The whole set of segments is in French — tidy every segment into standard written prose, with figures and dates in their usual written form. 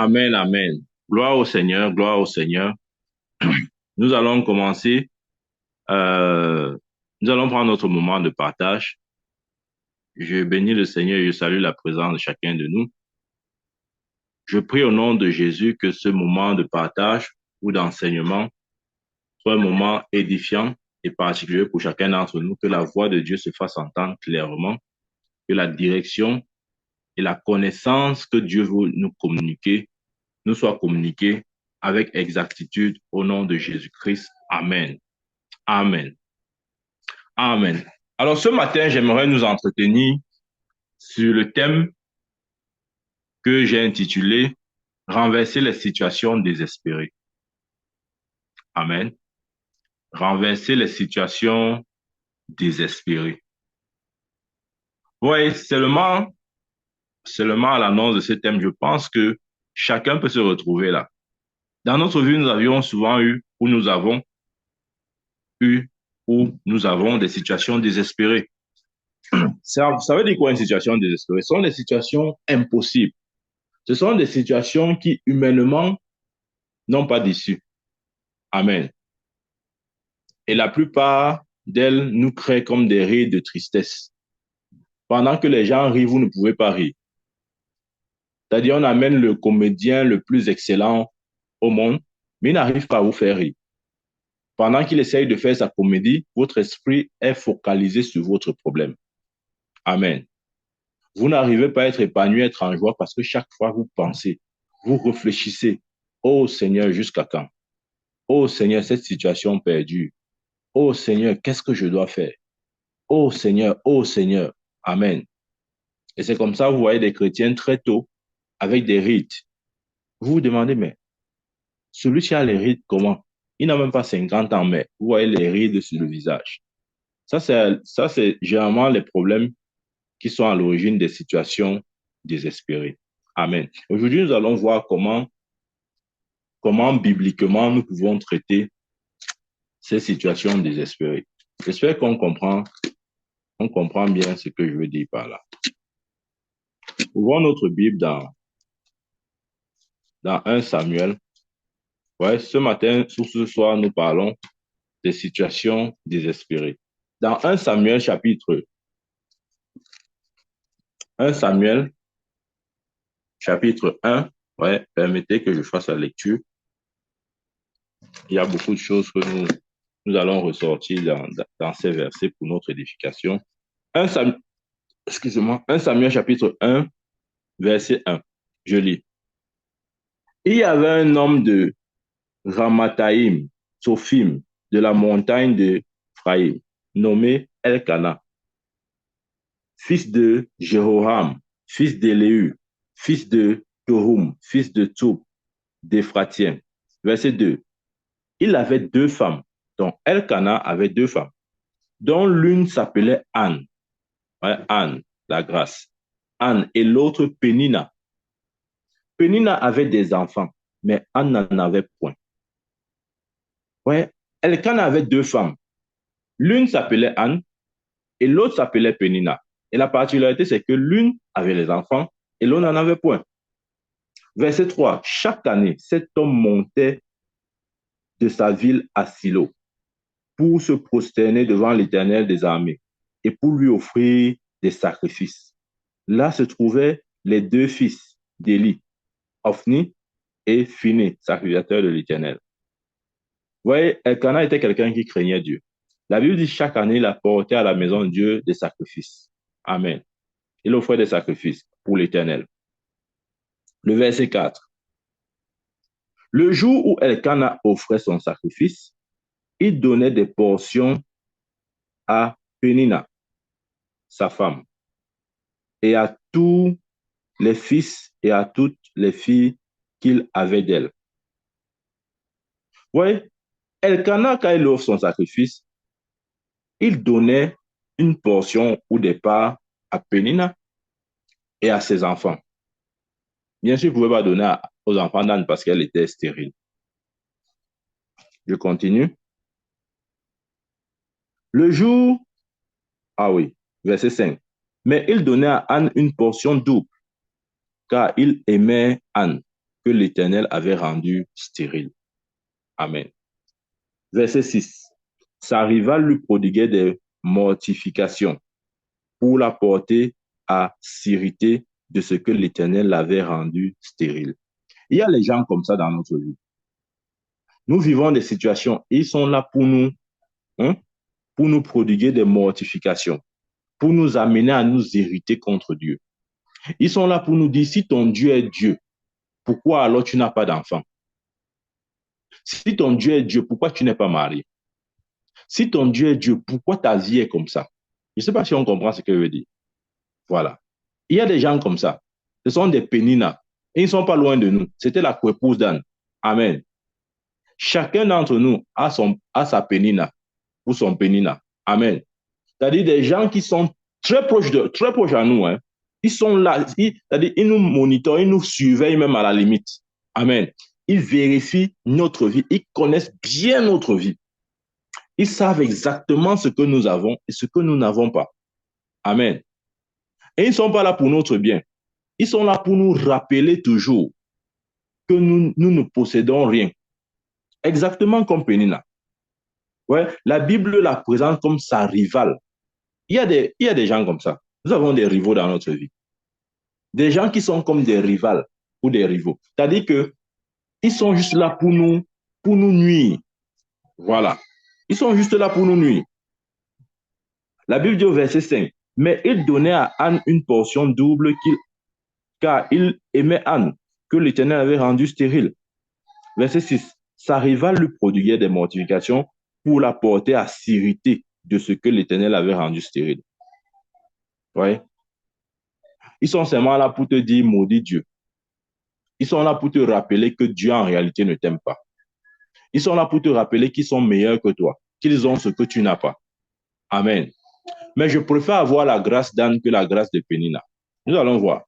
Amen, amen. Gloire au Seigneur, gloire au Seigneur. Nous allons commencer. euh, Nous allons prendre notre moment de partage. Je bénis le Seigneur et je salue la présence de chacun de nous. Je prie au nom de Jésus que ce moment de partage ou d'enseignement soit un moment édifiant et particulier pour chacun d'entre nous, que la voix de Dieu se fasse entendre clairement, que la direction et la connaissance que Dieu veut nous communiquer nous soit communiquée avec exactitude au nom de Jésus-Christ. Amen. Amen. Amen. Alors ce matin, j'aimerais nous entretenir sur le thème que j'ai intitulé Renverser les situations désespérées. Amen. Renverser les situations désespérées. Oui, seulement à l'annonce de ce thème, je pense que chacun peut se retrouver là. Dans notre vie, nous avions souvent eu, ou nous avons eu, ou nous avons des situations désespérées. Ça veut dire quoi une situation désespérée? Ce sont des situations impossibles. Ce sont des situations qui, humainement, n'ont pas d'issue. Amen. Et la plupart d'elles nous créent comme des rires de tristesse. Pendant que les gens rient, vous ne pouvez pas rire. C'est-à-dire, on amène le comédien le plus excellent au monde, mais il n'arrive pas à vous faire rire. Pendant qu'il essaye de faire sa comédie, votre esprit est focalisé sur votre problème. Amen. Vous n'arrivez pas à être épanoui, à être en joie parce que chaque fois vous pensez, vous réfléchissez. Oh Seigneur, jusqu'à quand? Oh Seigneur, cette situation perdue. Oh Seigneur, qu'est-ce que je dois faire? Oh Seigneur, oh Seigneur. Amen. Et c'est comme ça, vous voyez des chrétiens très tôt avec des rites. Vous vous demandez, mais celui qui a les rides, comment? Il n'a même pas 50 ans, mais vous voyez les rides sur le visage. Ça, c'est généralement les problèmes qui sont à l'origine des situations désespérées. Amen. Aujourd'hui, nous allons voir comment bibliquement nous pouvons traiter ces situations désespérées. J'espère on comprend bien ce que je veux dire par là. Ouvrons notre Bible dans 1 Samuel. Ouais, ce matin, sur ce soir, nous parlons des situations désespérées. Dans 1 Samuel chapitre 1 Samuel chapitre 1, ouais, permettez que je fasse la lecture. Il y a beaucoup de choses que nous allons ressortir dans ces versets pour notre édification. 1 Samuel, excusez-moi, 1 Samuel chapitre 1, verset 1. Je lis. Il y avait un homme de Ramathaïm, Sophim, de la montagne de Phraïm, nommé Elkana, fils de Jéhoram, fils d'Éléu, fils de Tohum, fils de Toub, d'Éphratien. Verset 2. Il avait deux femmes, dont Elkana avait deux femmes, dont l'une s'appelait Anne, ouais, Anne, la grâce, Anne, et l'autre Pénina. Pénina avait des enfants, mais Anne n'en avait point. Ouais, Elkana avait deux femmes. L'une s'appelait Anne et l'autre s'appelait Pénina. Et la particularité, c'est que l'une avait les enfants et l'autre n'en avait point. Verset 3. Chaque année, cet homme montait de sa ville à Silo pour se prosterner devant l'Éternel des armées et pour lui offrir des sacrifices. Là se trouvaient les deux fils d'Élie, Ophni et Phiné, sacrificateurs de l'Éternel. Vous voyez, Elkanah était quelqu'un qui craignait Dieu. La Bible dit chaque année, il apportait à la maison de Dieu des sacrifices. Amen. Il offrait des sacrifices pour l'Éternel. Le verset 4. Le jour où Elkanah offrait son sacrifice, il donnait des portions à Pénina, sa femme, et à tous les fils et à toutes les filles qu'il avait d'elle. Vous voyez, Elkanah, quand il offre son sacrifice, il donnait une portion ou des parts à Pénina et à ses enfants. Bien sûr, il ne pouvait pas donner aux enfants d'Anne parce qu'elle était stérile. Je continue. Le jour, ah oui, verset 5. Mais il donnait à Anne une portion double, car il aimait Anne. que l'Éternel avait rendu stériles. Amen. Verset 6. Sa rivale lui prodiguait des mortifications pour la porter à s'irriter de ce que l'Éternel l'avait rendu stérile. Il y a les gens comme ça dans notre vie. Nous vivons des situations, ils sont là hein, pour nous prodiguer des mortifications, pour nous amener à nous irriter contre Dieu. Ils sont là pour nous dire, si ton Dieu est Dieu, pourquoi alors tu n'as pas d'enfant? Si ton Dieu est Dieu, pourquoi tu n'es pas marié? Si ton Dieu est Dieu, pourquoi ta vie est comme ça? Je ne sais pas si on comprend ce que je veux dire. Voilà. Il y a des gens comme ça. Ce sont des péninas. Et ils ne sont pas loin de nous. C'était la épouse d'Anne. Amen. Chacun d'entre nous a sa pénina ou son pénina. Amen. C'est-à-dire des gens qui sont très proches à nous. Hein. Ils sont là. C'est-à-dire ils nous monitorent, ils nous surveillent même à la limite. Amen. Ils vérifient notre vie. Ils connaissent bien notre vie. Ils savent exactement ce que nous avons et ce que nous n'avons pas. Amen. Et ils ne sont pas là pour notre bien. Ils sont là pour nous rappeler toujours que nous ne possédons rien. Exactement comme Pénina. Ouais, la Bible la présente comme sa rivale. Il y a des gens comme ça. Nous avons des rivaux dans notre vie. Des gens qui sont comme des rivales ou des rivaux. C'est-à-dire qu'ils sont juste là pour nous nuire. Voilà. Ils sont juste là pour nous nuire. La Bible dit au verset 5, mais il donnait à Anne une portion double car il aimait Anne, que l'Éternel avait rendue stérile. Verset 6, sa rivale lui prodiguait des mortifications pour la porter à s'irriter de ce que l'Éternel avait rendu stérile. Ouais. Ils sont seulement là pour te dire maudit Dieu. Ils sont là pour te rappeler que Dieu en réalité ne t'aime pas. Ils sont là pour te rappeler qu'ils sont meilleurs que toi, qu'ils ont ce que tu n'as pas. Amen. Mais je préfère avoir la grâce d'Anne que la grâce de Pénina. Nous allons voir.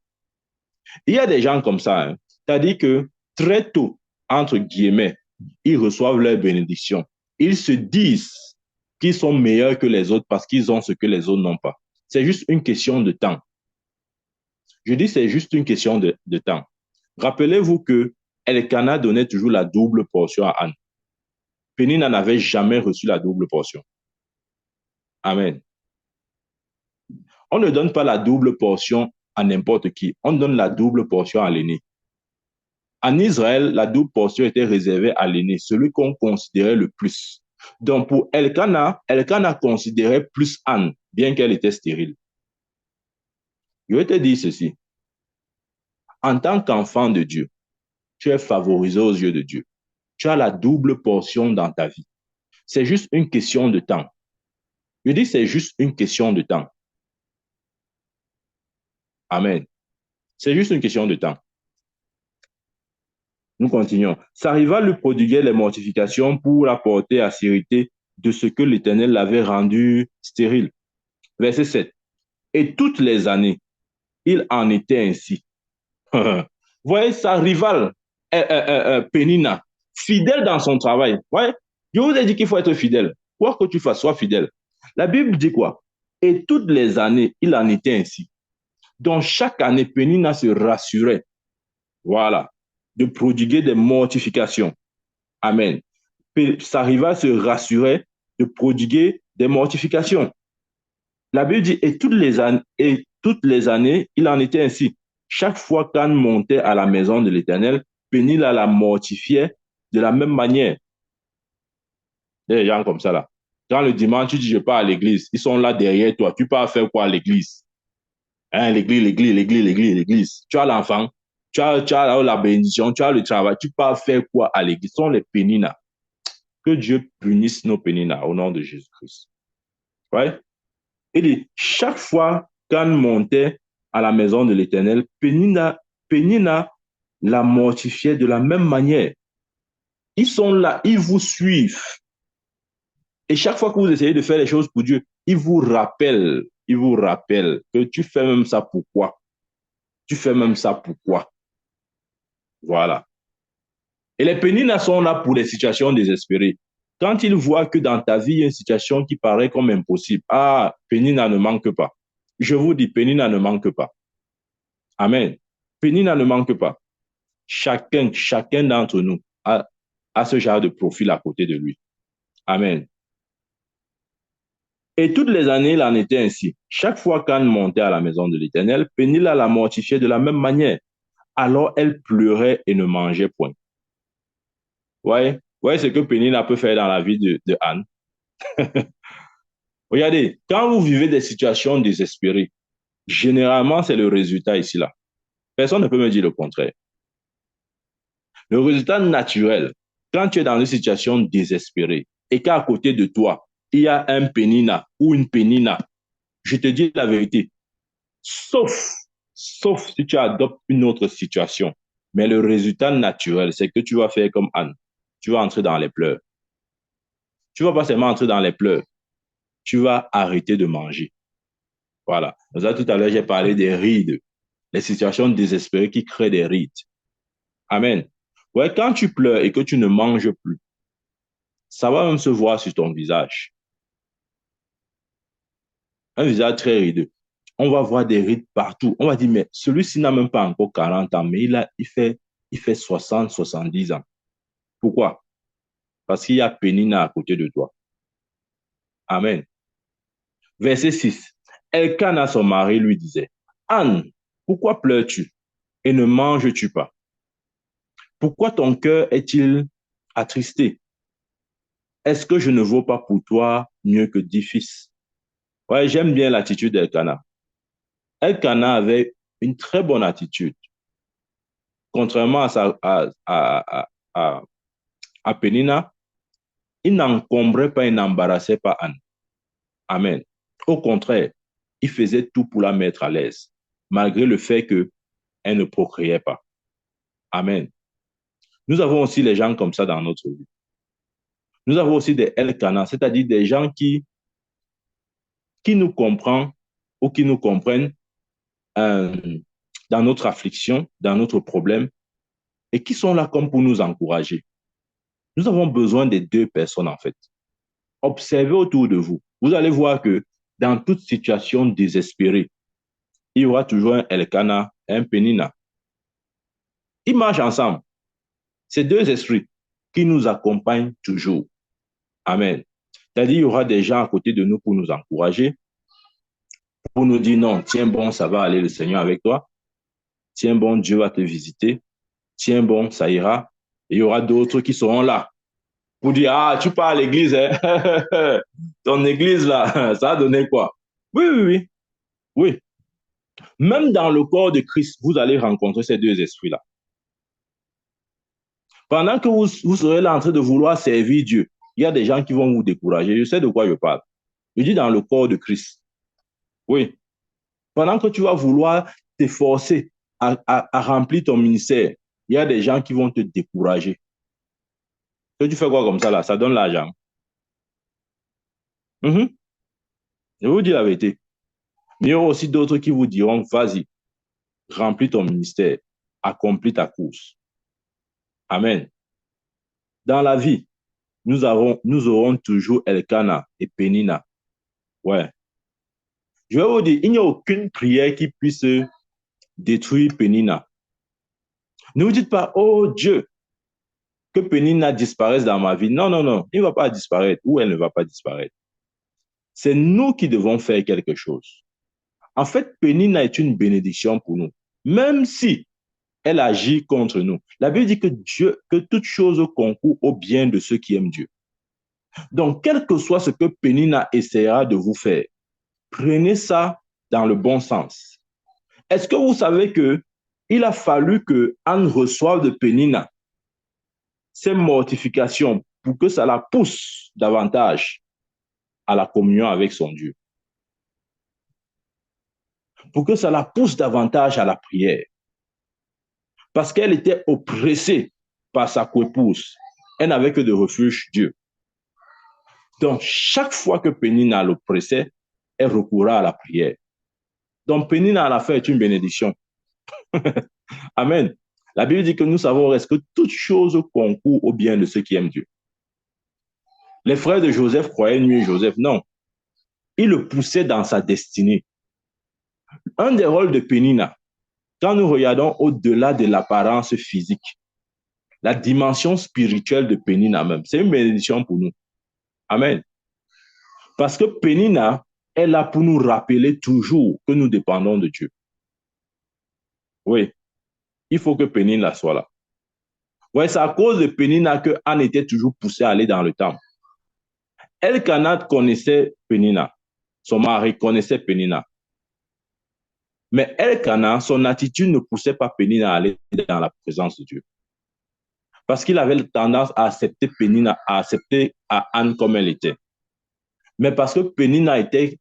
Il y a des gens comme ça, hein. C'est-à-dire que très tôt, entre guillemets, ils reçoivent leur bénédiction. Ils se disent qu'ils sont meilleurs que les autres parce qu'ils ont ce que les autres n'ont pas. C'est juste une question de temps. Je dis c'est juste une question de temps. Rappelez-vous que Elkana donnait toujours la double portion à Anne. Pénina n'avait jamais reçu la double portion. Amen. On ne donne pas la double portion à n'importe qui. On donne la double portion à l'aîné. En Israël, la double portion était réservée à l'aîné, celui qu'on considérait le plus. Donc pour Elkana considérait plus Anne, bien qu'elle était stérile. Je vais te dire ceci. En tant qu'enfant de Dieu, tu es favorisé aux yeux de Dieu. Tu as la double portion dans ta vie. C'est juste une question de temps. Je dis c'est juste une question de temps. Amen. C'est juste une question de temps. Nous continuons. Sa rivale lui prodiguait les mortifications pour la porter à s'irriter de ce que l'Éternel l'avait rendu stérile. Verset 7. Et toutes les années, il en était ainsi. Voyez sa rivale, Pénina, fidèle dans son travail. Ouais, je vous ai dit qu'il faut être fidèle. Quoi que tu fasses, sois fidèle. La Bible dit quoi? Et toutes les années, il en était ainsi. Donc, chaque année, Pénina se rassurait, voilà, de prodiguer des mortifications. Amen. Sa rivale se rassurait de prodiguer des mortifications. La Bible dit, et toutes les années, il en était ainsi. Chaque fois qu'Anne montait à la maison de l'Éternel, Pénina la mortifiait de la même manière. Il y a des gens comme ça là. Quand le dimanche, tu dis, je pars à l'église, ils sont là derrière toi. Tu pars faire quoi à l'église? Hein, l'église. Tu as l'enfant, tu as la bénédiction, tu as le travail. Tu pars faire quoi à l'église? Ce sont les péninas. Que Dieu punisse nos péninas au nom de Jésus-Christ. Ouais? Il dit, chaque fois qu'Anne montait à la maison de l'Éternel, Pénina la mortifiait de la même manière. Ils sont là, ils vous suivent. Et chaque fois que vous essayez de faire les choses pour Dieu, ils vous rappellent que tu fais même ça pourquoi? Tu fais même ça pourquoi? Voilà. Et les péninas sont là pour les situations désespérées. Quand ils voient que dans ta vie, il y a une situation qui paraît comme impossible, ah, Pénina ne manque pas. Je vous dis, Pénina ne manque pas. Amen. Pénina ne manque pas. Chacun d'entre nous a ce genre de profil à côté de lui. Amen. Et toutes les années, il en était ainsi. Chaque fois qu'Anne montait à la maison de l'Éternel, Pénila la mortifiait de la même manière. Alors elle pleurait et ne mangeait point. Ouais, ouais, c'est ce que Pénila peut faire dans la vie de Anne. Regardez, quand vous vivez des situations désespérées, généralement, c'est le résultat ici, là. Personne ne peut me dire le contraire. Le résultat naturel, quand tu es dans une situation désespérée et qu'à côté de toi, il y a un Pénina ou une Pénina, je te dis la vérité, sauf, sauf si tu adoptes une autre situation. Mais le résultat naturel, c'est que tu vas faire comme Anne. Tu vas entrer dans les pleurs. Tu vas pas seulement entrer dans les pleurs, tu vas arrêter de manger. Voilà. Ça, tout à l'heure, j'ai parlé des rides, les situations désespérées qui créent des rides. Amen. Ouais, quand tu pleures et que tu ne manges plus, ça va même se voir sur ton visage. Un visage très rideux. On va voir des rides partout. On va dire, mais celui-ci n'a même pas encore 40 ans, mais il fait 60, 70 ans. Pourquoi? Parce qu'il y a Pénina à côté de toi. Amen. Verset 6. Elkanah, son mari, lui disait, Anne, pourquoi pleures-tu et ne manges-tu pas? Pourquoi ton cœur est-il attristé? Est-ce que je ne vaux pas pour toi mieux que 10 fils? Ouais, j'aime bien l'attitude d'Elkanah. Elkanah avait une très bonne attitude. Contrairement à Pénina, il n'encombrait pas et n'embarrassait pas Anne. Amen. Au contraire, il faisait tout pour la mettre à l'aise, malgré le fait qu'elle ne procréait pas. Amen. Nous avons aussi les gens comme ça dans notre vie. Nous avons aussi des Elkanah, c'est-à-dire des gens qui nous comprennent ou qui nous comprennent euh, dans notre affliction, dans notre problème, et qui sont là comme pour nous encourager. Nous avons besoin des deux personnes, en fait. Observez autour de vous. Vous allez voir que dans toute situation désespérée, il y aura toujours un Elkanah et un Pénina. Ils marchent ensemble. Ces deux esprits qui nous accompagnent toujours. Amen. C'est-à-dire, il y aura des gens à côté de nous pour nous encourager, pour nous dire non, tiens bon, ça va aller, le Seigneur avec toi. Tiens bon, Dieu va te visiter. Tiens bon, ça ira. Et il y aura d'autres qui seront là pour dire, ah, tu pars à l'église, hein? Ton église là, ça a donné quoi? Oui, oui, oui, oui. Même dans le corps de Christ, vous allez rencontrer ces deux esprits-là. Pendant que vous serez là en train de vouloir servir Dieu, il y a des gens qui vont vous décourager. Je sais de quoi je parle. Je dis dans le corps de Christ. Oui. Pendant que tu vas vouloir t'efforcer à remplir ton ministère, il y a des gens qui vont te décourager. Que tu fais quoi comme ça là? Ça donne l'argent. Mm-hmm. Je vous dis la vérité. Mais il y aura aussi d'autres qui vous diront, vas-y, remplis ton ministère, accomplis ta course. Amen. Dans la vie, nous aurons toujours Elkanah et Pénina. Ouais. Je vais vous dire, il n'y a aucune prière qui puisse détruire Pénina. Ne vous dites pas, oh Dieu, que Pénina disparaisse dans ma vie. Non, non, non, il ne va pas disparaître ou elle ne va pas disparaître. C'est nous qui devons faire quelque chose. En fait, Pénina est une bénédiction pour nous, même si elle agit contre nous. La Bible dit que Dieu, que toute chose concourt au bien de ceux qui aiment Dieu. Donc, quel que soit ce que Pénina essaiera de vous faire, prenez ça dans le bon sens. Est-ce que vous savez que il a fallu que Anne reçoive de Pénina ces mortifications pour que ça la pousse davantage à la communion avec son Dieu, pour que ça la pousse davantage à la prière, parce qu'elle était oppressée par sa coépouse. Elle n'avait que de refuge Dieu. Donc, chaque fois que Pénina l'oppressait, elle recourra à la prière. Donc, Pénina à la fin est une bénédiction. Amen. La Bible dit que nous savons est-ce que toute chose concourt au bien de ceux qui aiment Dieu. Les frères de Joseph croyaient nuire Joseph. Non. Ils le poussaient dans sa destinée. Un des rôles de Pénina, quand nous regardons au-delà de l'apparence physique, la dimension spirituelle de Pénina même, c'est une bénédiction pour nous. Amen. Parce que Pénina est là pour nous rappeler toujours que nous dépendons de Dieu. Oui, il faut que Pénina soit là. Oui, c'est à cause de Pénina que Anne était toujours poussée à aller dans le temple. Elkanah connaissait Pénina. Son mari connaissait Pénina. Mais Elkanah, son attitude ne poussait pas Pénina à aller dans la présence de Dieu. Parce qu'il avait tendance à accepter Pénina, à accepter Anne comme elle était. Mais parce que Pénina était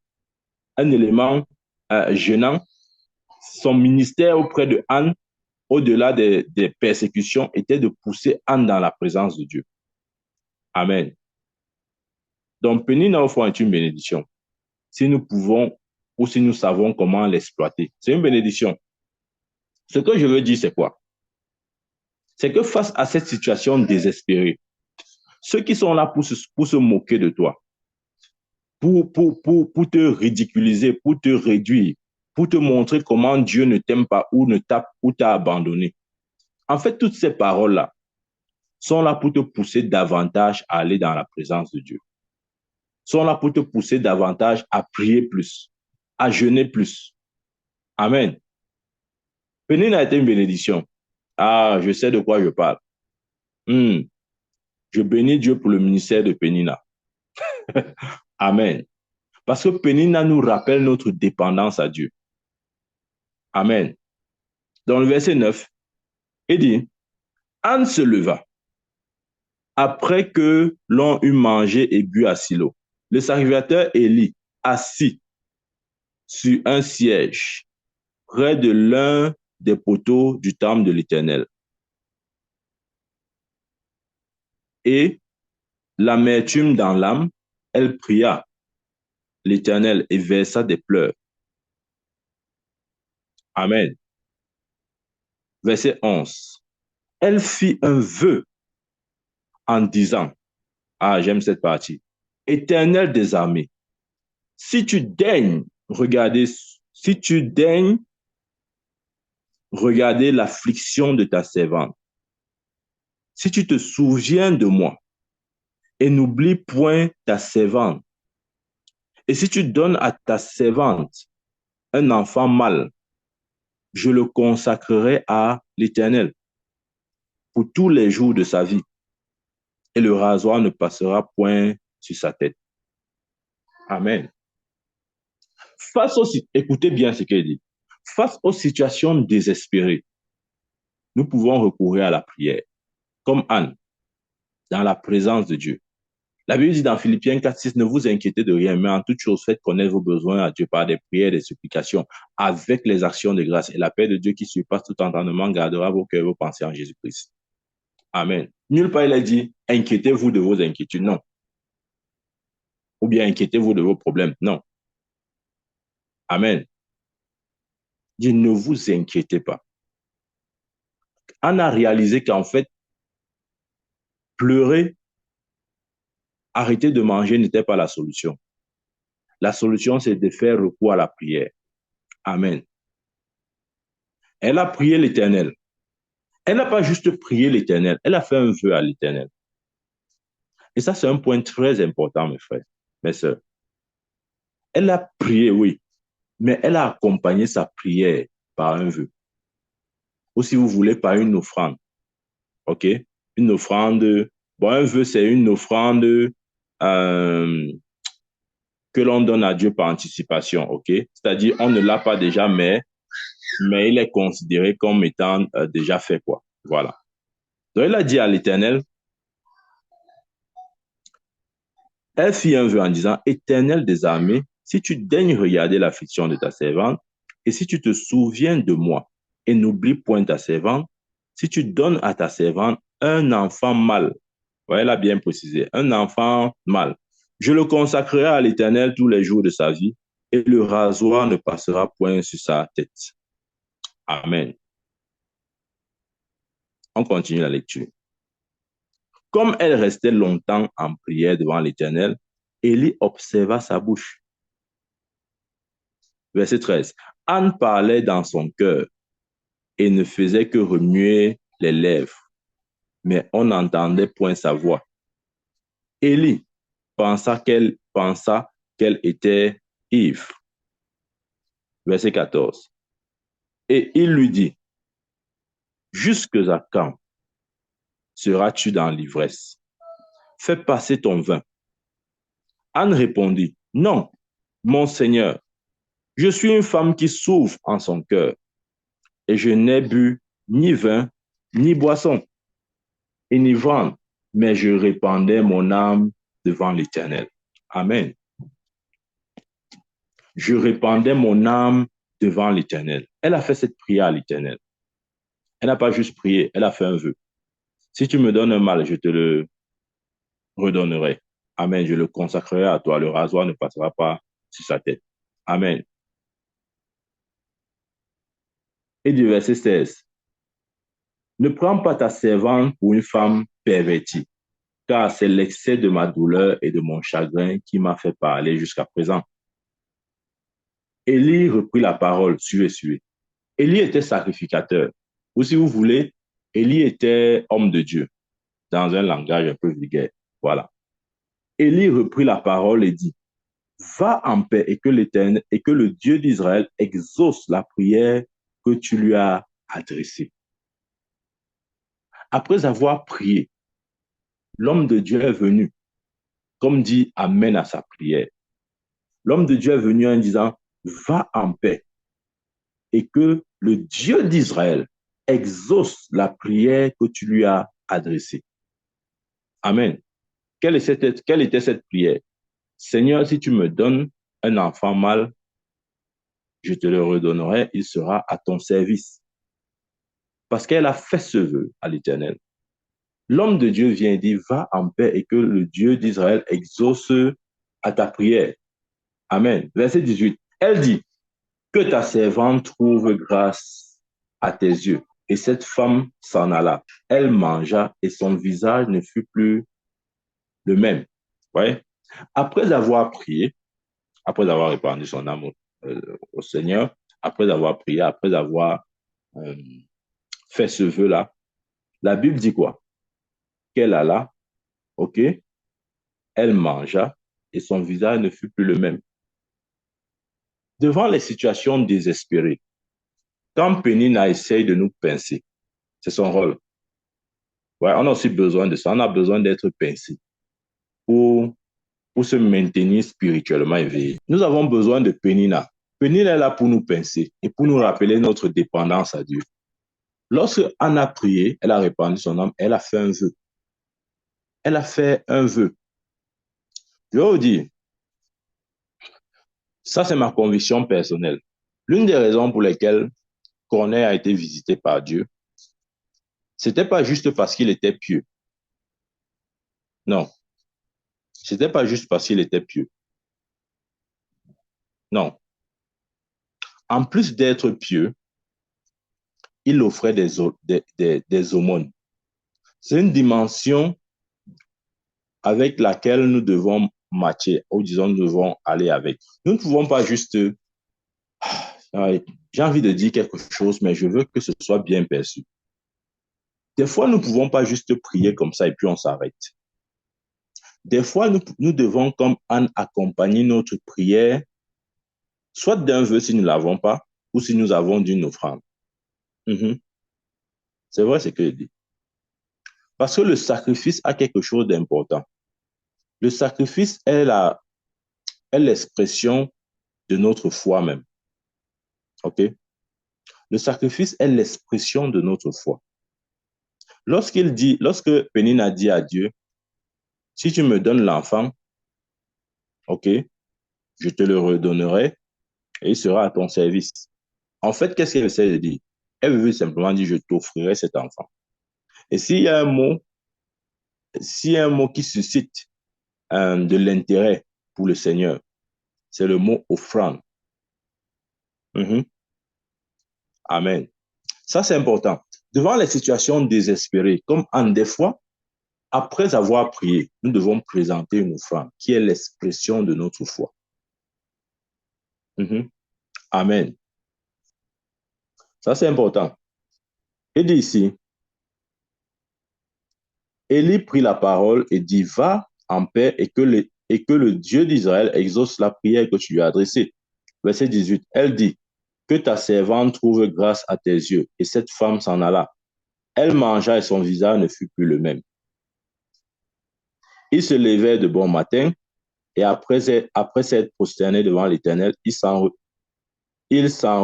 un élément gênant, son ministère auprès de Anne, au-delà des persécutions, était de pousser Anne dans la présence de Dieu. Amen. Donc, Pénina, au fond, est une bénédiction. Si nous pouvons ou si nous savons comment l'exploiter, c'est une bénédiction. Ce que je veux dire, c'est quoi? C'est que face à cette situation désespérée, ceux qui sont là pour se moquer de toi, pour te ridiculiser, pour te réduire, pour te montrer comment Dieu ne t'aime pas ou t'a abandonné. En fait, toutes ces paroles-là sont là pour te pousser davantage à aller dans la présence de Dieu. Sont là pour te pousser davantage à prier plus, à jeûner plus. Amen. Pénine a été une bénédiction. Ah, je sais de quoi je parle. Je bénis Dieu pour le ministère de Pénina. Amen. Parce que Pénina nous rappelle notre dépendance à Dieu. Amen. Dans le verset 9, il dit, Anne se leva après que l'on eut mangé et bu à Silo. Le sacrificateur Élie, assis sur un siège près de l'un des poteaux du temple de l'Éternel. Et l'amertume dans l'âme, elle pria l'Éternel et versa des pleurs. Amen. Verset 11. Elle fit un vœu en disant, ah, j'aime cette partie, Éternel des armées, si tu daignes regarder, si tu daignes regarder l'affliction de ta servante, si tu te souviens de moi et n'oublie point ta servante, et si tu donnes à ta servante un enfant mâle, je le consacrerai à l'Éternel pour tous les jours de sa vie, et le rasoir ne passera point sur sa tête. Amen. Écoutez bien ce qu'il dit, face aux situations désespérées, nous pouvons recourir à la prière, comme Anne, dans la présence de Dieu. La Bible dit dans Philippiens 4:6, ne vous inquiétez de rien, mais en toute chose, faites connaître vos besoins à Dieu par des prières, des supplications, avec les actions de grâce. Et la paix de Dieu qui surpasse tout entendement gardera vos cœurs et vos pensées en Jésus-Christ. Amen. Nulle part il a dit, inquiétez-vous de vos inquiétudes, non. Ou bien inquiétez-vous de vos problèmes, non. Amen. Il dit, ne vous inquiétez pas. On a réalisé qu'en fait, pleurer, arrêter de manger n'était pas la solution. La solution, c'est de faire recours à la prière. Amen. Elle a prié l'Éternel. Elle n'a pas juste prié l'Éternel, elle a fait un vœu à l'Éternel. Et ça, c'est un point très important, mes frères, mes sœurs. Elle a prié, oui, mais elle a accompagné sa prière par un vœu. Ou si vous voulez, par une offrande. OK? Une offrande. Bon, un vœu, c'est une offrande que l'on donne à Dieu par anticipation. OK? C'est-à-dire, on ne l'a pas déjà, mais il est considéré comme étant déjà fait, quoi. Voilà. Donc, elle a dit à l'Éternel, elle fit un vœu en disant, Éternel des armées, si tu daignes regarder l'affliction de ta servante, et si tu te souviens de moi, et n'oublie point ta servante, si tu donnes à ta servante un enfant mâle, elle a bien précisé, un enfant mâle, je le consacrerai à l'Éternel tous les jours de sa vie, et le rasoir ne passera point sur sa tête. Amen. On continue la lecture. Comme elle restait longtemps en prière devant l'Éternel, Élie observa sa bouche. Verset 13. Anne parlait dans son cœur. et ne faisait que remuer les lèvres, mais on n'entendait point sa voix. Élie pensa qu'elle était ivre. Verset 14. Et il lui dit, jusque à quand seras-tu dans l'ivresse? Fais passer ton vin. Anne répondit, non, mon Seigneur, je suis une femme qui souffre en son cœur, et je n'ai bu ni vin, ni boisson, enivrante, mais je répandais mon âme devant l'Éternel. Amen. Je répandais mon âme devant l'Éternel. Elle a fait cette prière à l'Éternel. Elle n'a pas juste prié, elle a fait un vœu. Si tu me donnes un mal, je te le redonnerai. Amen. Je le consacrerai à toi. Le rasoir ne passera pas sur sa tête. Amen. Et du verset 16. Ne prends pas ta servante pour une femme pervertie, car c'est l'excès de ma douleur et de mon chagrin qui m'a fait parler jusqu'à présent. Élie reprit la parole, sué, sué. Élie était sacrificateur. Ou si vous voulez, Élie était homme de Dieu, dans un langage un peu vulgaire. Voilà. Élie reprit la parole et dit, va en paix et que l'Éternel et que le Dieu d'Israël exauce la prière que tu lui as adressée. Après avoir prié, l'homme de Dieu est venu, comme dit Amen à sa prière. L'homme de Dieu est venu en disant, va en paix et que le Dieu d'Israël exauce la prière que tu lui as adressée. Amen. Quelle était cette prière? Seigneur, si tu me donnes un enfant mâle, je te le redonnerai, il sera à ton service. Parce qu'elle a fait ce vœu à l'Éternel. L'homme de Dieu vient et dit, va en paix et que le Dieu d'Israël exauce à ta prière. Amen. Verset 18. Elle dit, que ta servante trouve grâce à tes yeux. Et cette femme s'en alla. Elle mangea et son visage ne fut plus le même. Ouais. Après avoir prié, après avoir répandu son âme au Seigneur, après avoir prié, après avoir euh, fait ce vœu-là, la Bible dit quoi? Qu'elle alla, ok, elle mangea et son visage ne fut plus le même. Devant les situations désespérées, quand Pénina essaye de nous pincer, c'est son rôle. Ouais, on a aussi besoin de ça. On a besoin d'être pincé pour, pour se maintenir spirituellement éveillé. Nous avons besoin de Pénina. Pénina est là pour nous pincer et pour nous rappeler notre dépendance à Dieu. Lorsque Anne a prié, elle a répandu son âme, elle a fait un vœu. Elle a fait un vœu. Je vais vous dire, ça c'est ma conviction personnelle. L'une des raisons pour lesquelles Corneille a été visité par Dieu, c'était pas juste parce qu'il était pieux. Non. C'était pas juste parce qu'il était pieux. Non. En plus d'être pieux, il offrait des aumônes. C'est une dimension avec laquelle nous devons matcher, ou disons, nous devons aller avec. Nous ne pouvons pas juste, j'ai envie de dire quelque chose, mais je veux que ce soit bien perçu. Des fois, nous ne pouvons pas juste prier comme ça et puis on s'arrête. Des fois, nous devons, comme Anne, accompagner notre prière, soit d'un vœu si nous ne l'avons pas, ou si nous avons d'une offrande. C'est vrai ce que je dis. Parce que le sacrifice a quelque chose d'important. Le sacrifice est l'expression de notre foi même. OK? Le sacrifice est l'expression de notre foi. Lorsque Pénine dit à Dieu, si tu me donnes l'enfant, OK, je te le redonnerai et il sera à ton service. En fait, qu'est-ce qu'elle essaie de dire? Elle veut simplement dire, je t'offrirai cet enfant. Et s'il y a un mot qui suscite de l'intérêt pour le Seigneur, c'est le mot offrande. Amen. Ça, c'est important. Devant les situations désespérées, comme en des fois, après avoir prié, nous devons présenter une offrande qui est l'expression de notre foi. Amen. Ça, c'est important. Il dit ici, Élie prit la parole et dit, va en paix et que le Dieu d'Israël exauce la prière que tu lui as adressée. Verset 18, elle dit, que ta servante trouve grâce à tes yeux. Et cette femme s'en alla. Elle mangea et son visage ne fut plus le même. Il se levait de bon matin et après s'être prosterné devant l'Éternel, il s'en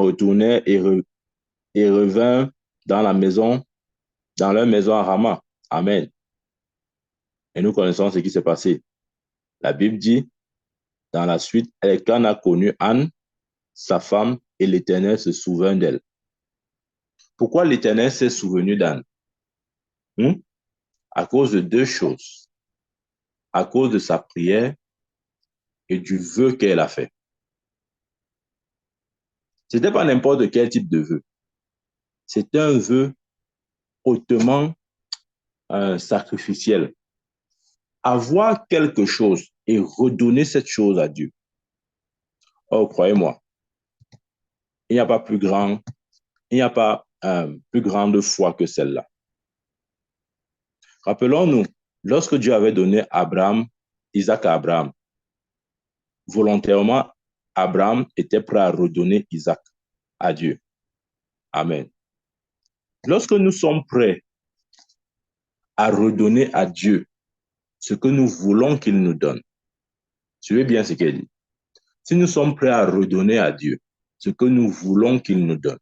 retournait et revint dans la maison, dans leur maison à Rama. Amen. Et nous connaissons ce qui s'est passé. La Bible dit, dans la suite, Elkanah connu Anne, sa femme, et l'Éternel se souvint d'elle. Pourquoi l'Éternel s'est souvenu d'Anne? À cause de deux choses. À cause de sa prière et du vœu qu'elle a fait. Ce n'était pas n'importe quel type de vœu. C'était un vœu hautement sacrificiel. Avoir quelque chose et redonner cette chose à Dieu. Oh, croyez-moi, il n'y a pas plus grand, il n'y a pas plus grande foi que celle-là. Rappelons-nous, lorsque Dieu avait donné Isaac à Abraham, volontairement, Abraham était prêt à redonner Isaac à Dieu. Amen. Lorsque nous sommes prêts à redonner à Dieu ce que nous voulons qu'il nous donne, suivez bien ce qu'il dit. Si nous sommes prêts à redonner à Dieu ce que nous voulons qu'il nous donne,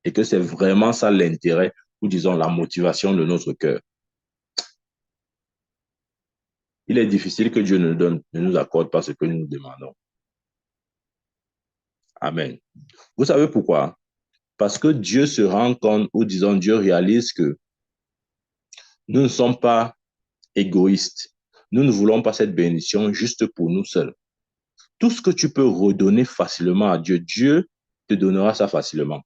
et que c'est vraiment ça l'intérêt, ou disons la motivation de notre cœur, il est difficile que Dieu ne nous accorde pas ce que nous demandons. Amen. Vous savez pourquoi? Parce que Dieu se rend compte, ou disons Dieu réalise que nous ne sommes pas égoïstes. Nous ne voulons pas cette bénédiction juste pour nous seuls. Tout ce que tu peux redonner facilement à Dieu, Dieu te donnera ça facilement.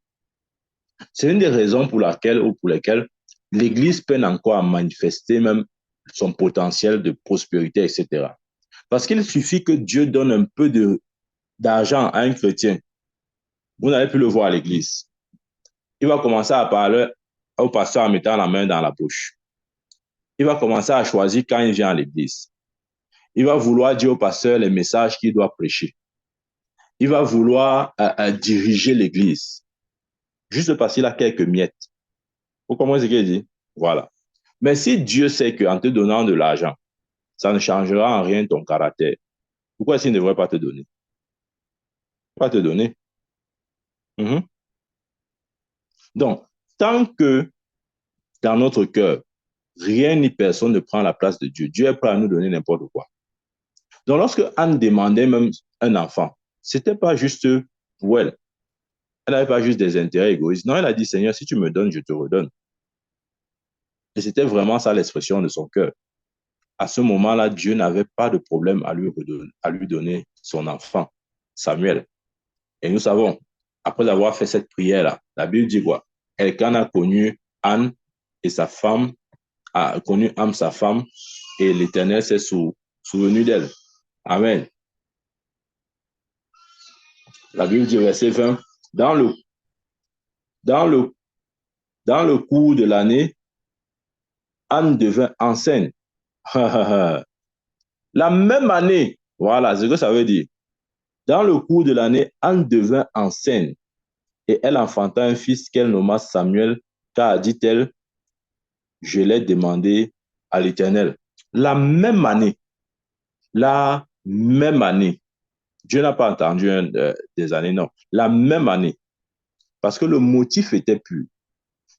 C'est une des raisons pour lesquelles l'Église peine encore à manifester même son potentiel de prospérité, etc. Parce qu'il suffit que Dieu donne un peu d'argent à un chrétien. Vous n'allez plus le voir à l'Église. Il va commencer à parler au pasteur en mettant la main dans la bouche. Il va commencer à choisir quand il vient à l'Église. Il va vouloir dire au pasteur les messages qu'il doit prêcher. Il va vouloir diriger l'Église. Juste parce qu'il a quelques miettes. Vous comprenez ce qu'il dit? Voilà. Mais si Dieu sait qu'en te donnant de l'argent, ça ne changera en rien ton caractère, pourquoi est-ce qu'il ne devrait pas te donner? Pas te donner. Donc, tant que dans notre cœur, rien ni personne ne prend la place de Dieu, Dieu est prêt à nous donner n'importe quoi. Donc, lorsque Anne demandait même un enfant, ce n'était pas juste pour elle. Elle n'avait pas juste des intérêts égoïstes. Non, elle a dit, Seigneur, si tu me donnes, je te redonne. Et c'était vraiment ça l'expression de son cœur. À ce moment-là, Dieu n'avait pas de problème à lui donner son enfant, Samuel. Et nous savons, après avoir fait cette prière-là, la Bible dit quoi? Elkanah a connu Anne et sa femme, a connu Anne, sa femme, et l'Éternel s'est souvenu d'elle. Amen. La Bible dit, verset 20, dans le, dans le, dans le cours de l'année, Anne devint enceinte. La même année, voilà ce que ça veut dire. Dans le cours de l'année, Anne devint enceinte et elle enfanta un fils qu'elle nomma Samuel, car, dit-elle, je l'ai demandé à l'Éternel. La même année, Dieu n'a pas entendu des années, non. La même année, parce que le motif était pur.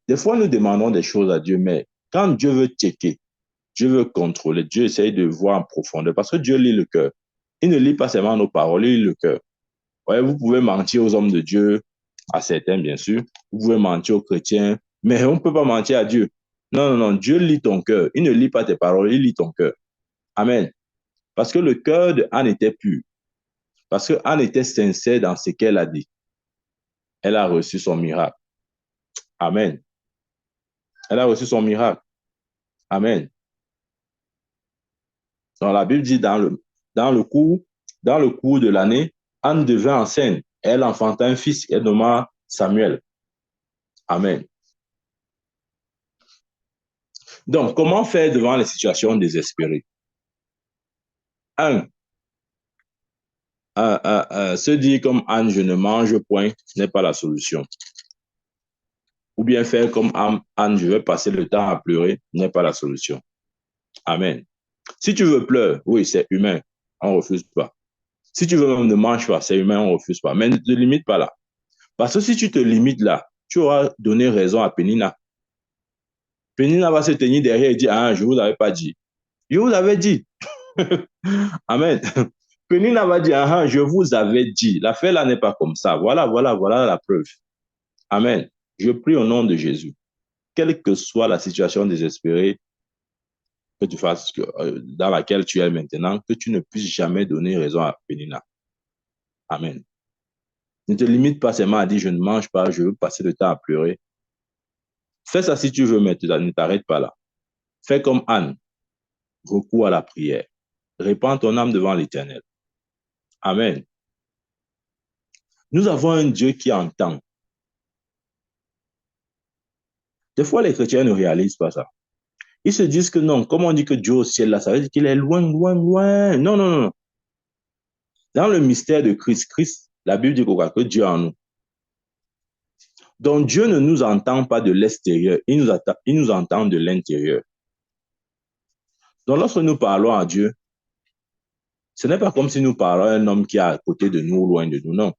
Des fois, nous demandons des choses à Dieu, mais quand Dieu veut checker, Dieu veut contrôler, Dieu essaye de voir en profondeur, parce que Dieu lit le cœur. Il ne lit pas seulement nos paroles, il lit le cœur. Ouais, vous pouvez mentir aux hommes de Dieu, à certains bien sûr, vous pouvez mentir aux chrétiens, mais on ne peut pas mentir à Dieu. Non, non, non, Dieu lit ton cœur. Il ne lit pas tes paroles, il lit ton cœur. Amen. Parce que le cœur de Anne était pur. Parce que Anne était sincère dans ce qu'elle a dit. Elle a reçu son miracle. Amen. Elle a reçu son miracle. Amen. Donc la Bible dit dans le cours de l'année, Anne devint enceinte. Elle enfanta un fils qu'elle nomma Samuel. Amen. Donc, comment faire devant les situations désespérées? Un, se dire comme Anne, je ne mange point, n'est pas la solution. Ou bien faire comme Anne, je vais passer le temps à pleurer, n'est pas la solution. Amen. Si tu veux pleurer, oui, c'est humain, on ne refuse pas. Si tu veux même ne mange pas, c'est humain, on ne refuse pas. Mais ne te limite pas là. Parce que si tu te limites là, tu auras donné raison à Pénina. Pénina va se tenir derrière et dire, ah, je ne vous avais pas dit. Je vous avais dit. Amen. Pénina va dire, ah, je vous avais dit. L'affaire là n'est pas comme ça. Voilà, voilà, voilà la preuve. Amen. Je prie au nom de Jésus. Quelle que soit la situation désespérée que tu fasses, dans laquelle tu es maintenant, que tu ne puisses jamais donner raison à Pénina. Amen. Ne te limite pas seulement à dire, je ne mange pas, je veux passer le temps à pleurer. Fais ça si tu veux, mais ne t'arrête pas là. Fais comme Anne, recours à la prière. Répands ton âme devant l'Éternel. Amen. Nous avons un Dieu qui entend. Des fois, les chrétiens ne réalisent pas ça. Ils se disent que non, comme on dit que Dieu au ciel, là, ça veut dire qu'il est loin, loin, loin. Non, non, non. Dans le mystère de Christ, la Bible dit que Dieu est en nous. Donc Dieu ne nous entend pas de l'extérieur, il nous entend de l'intérieur. Donc lorsque nous parlons à Dieu, ce n'est pas comme si nous parlons à un homme qui est à côté de nous, loin de nous, non.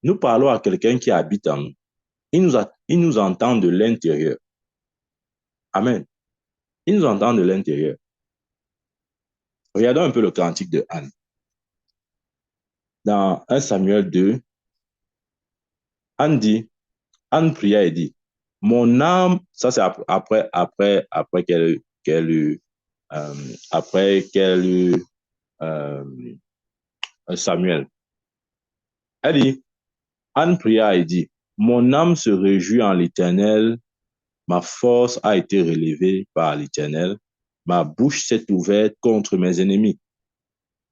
Nous parlons à quelqu'un qui habite en nous. Il nous entend de l'intérieur. Amen. Il nous entend de l'intérieur. Regardons un peu le cantique de Anne. Dans 1 Samuel 2, Anne pria et dit, mon âme, ça c'est après qu'elle eut, après qu'elle eut Samuel. Elle dit, Anne pria et dit, mon âme se réjouit en l'Éternel, ma force a été relevée par l'Éternel, ma bouche s'est ouverte contre mes ennemis,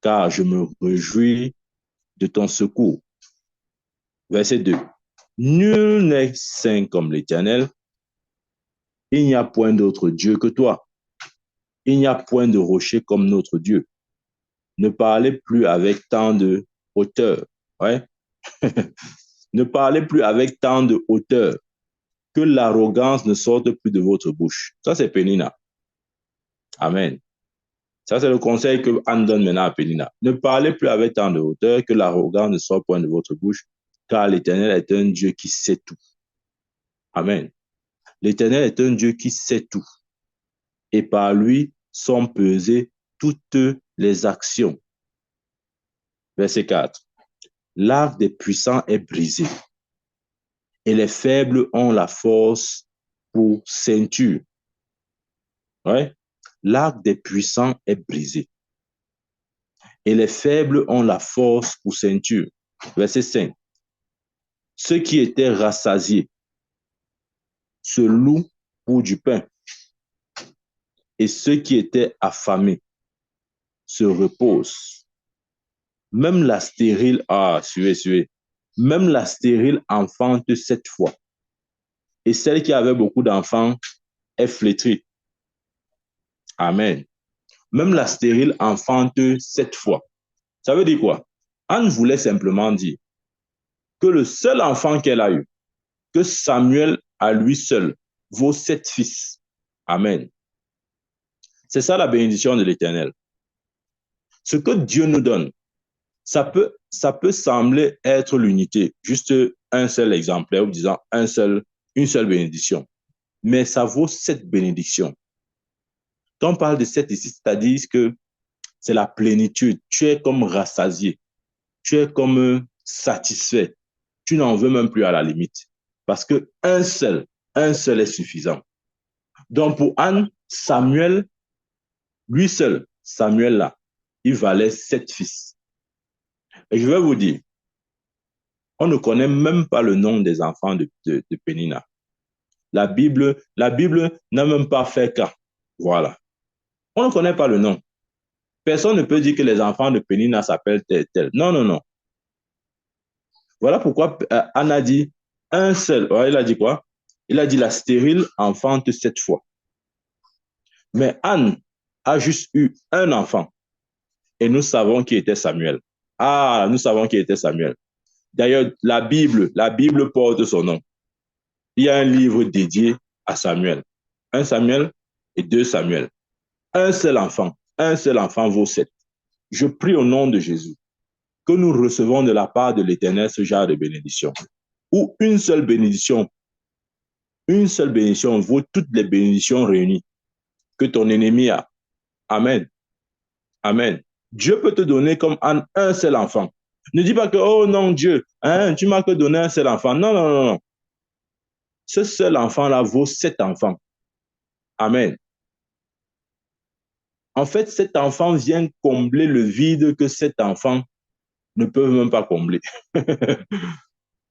car je me réjouis de ton secours. Verset 2. Nul n'est saint comme l'Éternel, il n'y a point d'autre Dieu que toi. Il n'y a point de rocher comme notre Dieu. Ne parlez plus avec tant de hauteur. Ouais. Ne parlez plus avec tant de hauteur. Que l'arrogance ne sorte plus de votre bouche. Ça, c'est Pénina. Amen. Ça, c'est le conseil que Anne donne maintenant à Pénina. Ne parlez plus avec tant de hauteur, que l'arrogance ne sorte point de votre bouche, car l'Éternel est un Dieu qui sait tout. Amen. L'Éternel est un Dieu qui sait tout. Et par lui sont pesées toutes les actions. Verset 4. L'arc des puissants est brisé, et les faibles ont la force pour ceinture. Ouais. L'arc des puissants est brisé, et les faibles ont la force pour ceinture. Verset 5. Ceux qui étaient rassasiés se louent pour du pain, et ceux qui étaient affamés se reposent. Même la stérile, même la stérile enfante 7 fois, et celle qui avait beaucoup d'enfants est flétrie. Amen. Même la stérile enfante 7 fois. Ça veut dire quoi? Anne voulait simplement dire que le seul enfant qu'elle a eu, que Samuel à lui seul, vaut 7 fils. Amen. C'est ça la bénédiction de l'Éternel. Ce que Dieu nous donne, ça peut sembler être l'unité, juste un seul exemplaire, ou disant une seule bénédiction. Mais ça vaut 7 bénédictions. Quand on parle de 7 ici, c'est-à-dire que c'est la plénitude. Tu es comme rassasié. Tu es comme satisfait. Tu n'en veux même plus à la limite. Parce que un seul est suffisant. Donc pour Anne, Samuel, lui seul, Samuel là, il valait 7 fils. Et je vais vous dire, on ne connaît même pas le nom des enfants de Pénina. La Bible n'a même pas fait cas. Voilà. On ne connaît pas le nom. Personne ne peut dire que les enfants de Pénina s'appellent tel, tel. Non, non, non. Voilà pourquoi Anne a dit un seul. Ouais, il a dit quoi? Il a dit la stérile enfante 7 fois. Mais Anne a juste eu un enfant et nous savons qui était Samuel. Ah, nous savons qui était Samuel. D'ailleurs, la Bible porte son nom. Il y a un livre dédié à Samuel. Un Samuel et deux Samuel. Un seul enfant vaut sept. Je prie au nom de Jésus que nous recevons de la part de l'Éternel ce genre de bénédiction. Ou une seule bénédiction vaut toutes les bénédictions réunies que ton ennemi a. Amen. Amen. Dieu peut te donner comme un seul enfant. Ne dis pas que, oh non, Dieu, hein, tu m'as que donné un seul enfant. Non, non, non, non. Ce seul enfant-là vaut sept enfants. Amen. En fait, cet enfant vient combler le vide que cet enfant ne peut même pas combler.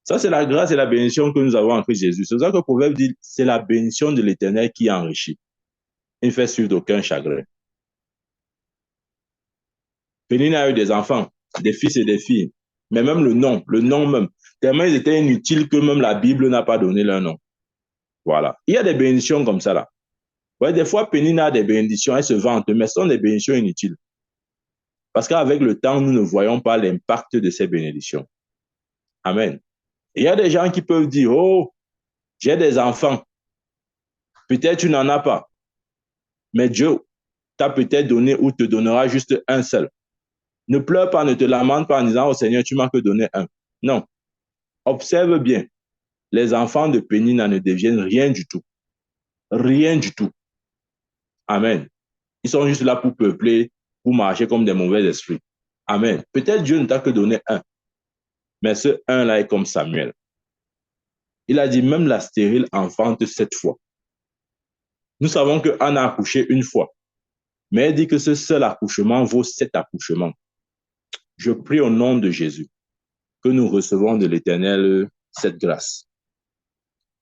Ça, c'est la grâce et la bénédiction que nous avons en Christ Jésus. C'est ça que le proverbe dit, c'est la bénédiction de l'Éternel qui enrichit. Il ne fait suivre d'aucun chagrin. Pénine a eu des enfants, des fils et des filles. Mais même le nom même, tellement ils étaient inutiles que même la Bible n'a pas donné leur nom. Voilà. Il y a des bénédictions comme ça là. Ouais, des fois, Pénine a des bénédictions, elle se vante, mais ce sont des bénédictions inutiles. Parce qu'avec le temps, nous ne voyons pas l'impact de ces bénédictions. Amen. Il y a des gens qui peuvent dire, oh, j'ai des enfants. Peut-être tu n'en as pas. Mais Dieu t'a peut-être donné ou te donnera juste un seul. Ne pleure pas, ne te lamente pas en disant, oh Seigneur, tu m'as que donné un. Non. Observe bien. Les enfants de Pénina ne deviennent rien du tout. Rien du tout. Amen. Ils sont juste là pour peupler, pour marcher comme des mauvais esprits. Amen. Peut-être Dieu ne t'a que donné un. Mais ce un-là est comme Samuel. Il a dit, même la stérile enfante 7 fois. Nous savons que Anne a accouché une fois. Mais elle dit que ce seul accouchement vaut 7 accouchements. Je prie au nom de Jésus que nous recevons de l'Éternel cette grâce.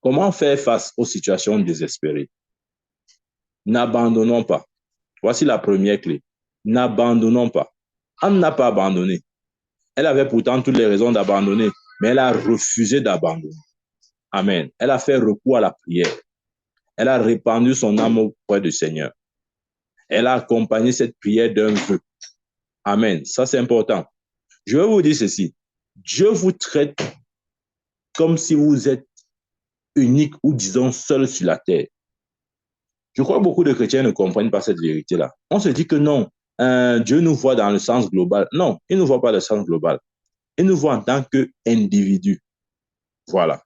Comment faire face aux situations désespérées? N'abandonnons pas. Voici la première clé. N'abandonnons pas. Anne n'a pas abandonné. Elle avait pourtant toutes les raisons d'abandonner, mais elle a refusé d'abandonner. Amen. Elle a fait recours à la prière. Elle a répandu son âme auprès du Seigneur. Elle a accompagné cette prière d'un vœu. Amen. Ça, c'est important. Je vais vous dire ceci. Dieu vous traite comme si vous êtes unique ou disons seul sur la terre. Je crois que beaucoup de chrétiens ne comprennent pas cette vérité-là. On se dit que non, Dieu nous voit dans le sens global. Non, il ne nous voit pas dans le sens global. Il nous voit en tant qu'individu. Voilà.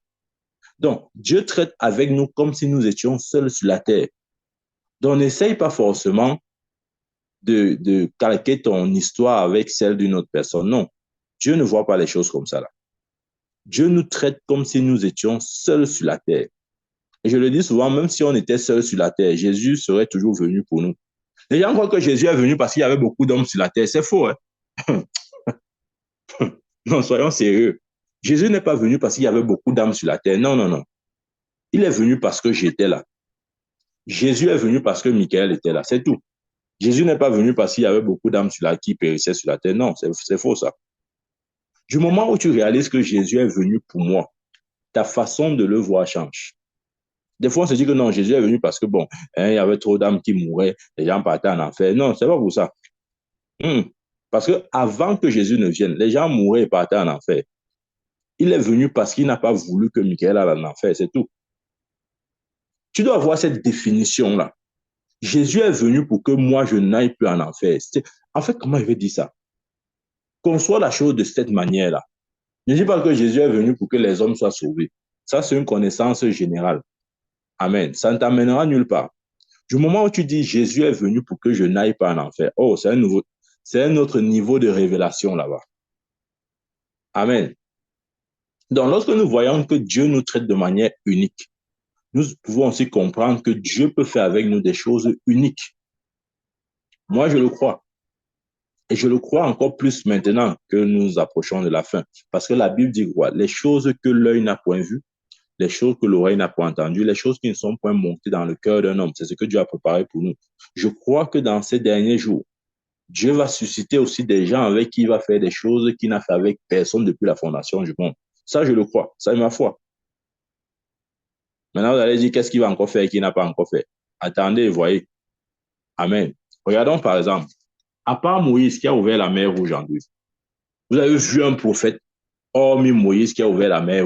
Donc, Dieu traite avec nous comme si nous étions seuls sur la terre. Donc, n'essaye pas forcément de calquer ton histoire avec celle d'une autre personne. Non, Dieu ne voit pas les choses comme ça là. Dieu nous traite comme si nous étions seuls sur la terre. Et je le dis souvent, même si on était seuls sur la terre, Jésus serait toujours venu pour nous. Les gens croient que Jésus est venu parce qu'il y avait beaucoup d'hommes sur la terre. C'est faux, hein? Non, soyons sérieux. Jésus n'est pas venu parce qu'il y avait beaucoup d'âmes sur la terre. Non, non, non. Il est venu parce que j'étais là. Jésus est venu parce que Michael était là. C'est tout. Jésus n'est pas venu parce qu'il y avait beaucoup d'âmes qui périssaient sur la terre. Non, c'est faux ça. Du moment où tu réalises que Jésus est venu pour moi, ta façon de le voir change. Des fois, on se dit que non, Jésus est venu parce que, bon, hein, il y avait trop d'âmes qui mouraient, les gens partaient en enfer. Non, c'est pas pour ça. Parce que avant que Jésus ne vienne, les gens mouraient et partaient en enfer. Il est venu parce qu'il n'a pas voulu que Michael aille en enfer, c'est tout. Tu dois avoir cette définition-là. Jésus est venu pour que moi, je n'aille plus en enfer. En fait, comment je vais dire ça? Conçois la chose de cette manière-là. Ne dis pas que Jésus est venu pour que les hommes soient sauvés. Ça, c'est une connaissance générale. Amen. Ça ne t'amènera nulle part. Du moment où tu dis Jésus est venu pour que je n'aille pas en enfer, oh, c'est un autre niveau de révélation là-bas. Amen. Donc, lorsque nous voyons que Dieu nous traite de manière unique, nous pouvons aussi comprendre que Dieu peut faire avec nous des choses uniques. Moi, je le crois. Et je le crois encore plus maintenant que nous approchons de la fin. Parce que la Bible dit quoi? Les choses que l'œil n'a point vues, les choses que l'oreille n'a point entendues, les choses qui ne sont point montées dans le cœur d'un homme. C'est ce que Dieu a préparé pour nous. Je crois que dans ces derniers jours, Dieu va susciter aussi des gens avec qui il va faire des choses qu'il n'a fait avec personne depuis la fondation du monde. Ça, je le crois. Ça est ma foi. Maintenant, vous allez dire, qu'est-ce qu'il va encore faire et qu'il n'a pas encore fait? Attendez, voyez. Amen. Regardons par exemple, à part Moïse qui a ouvert la mer rouge en deux, vous avez vu un prophète, hormis Moïse qui a ouvert la mer,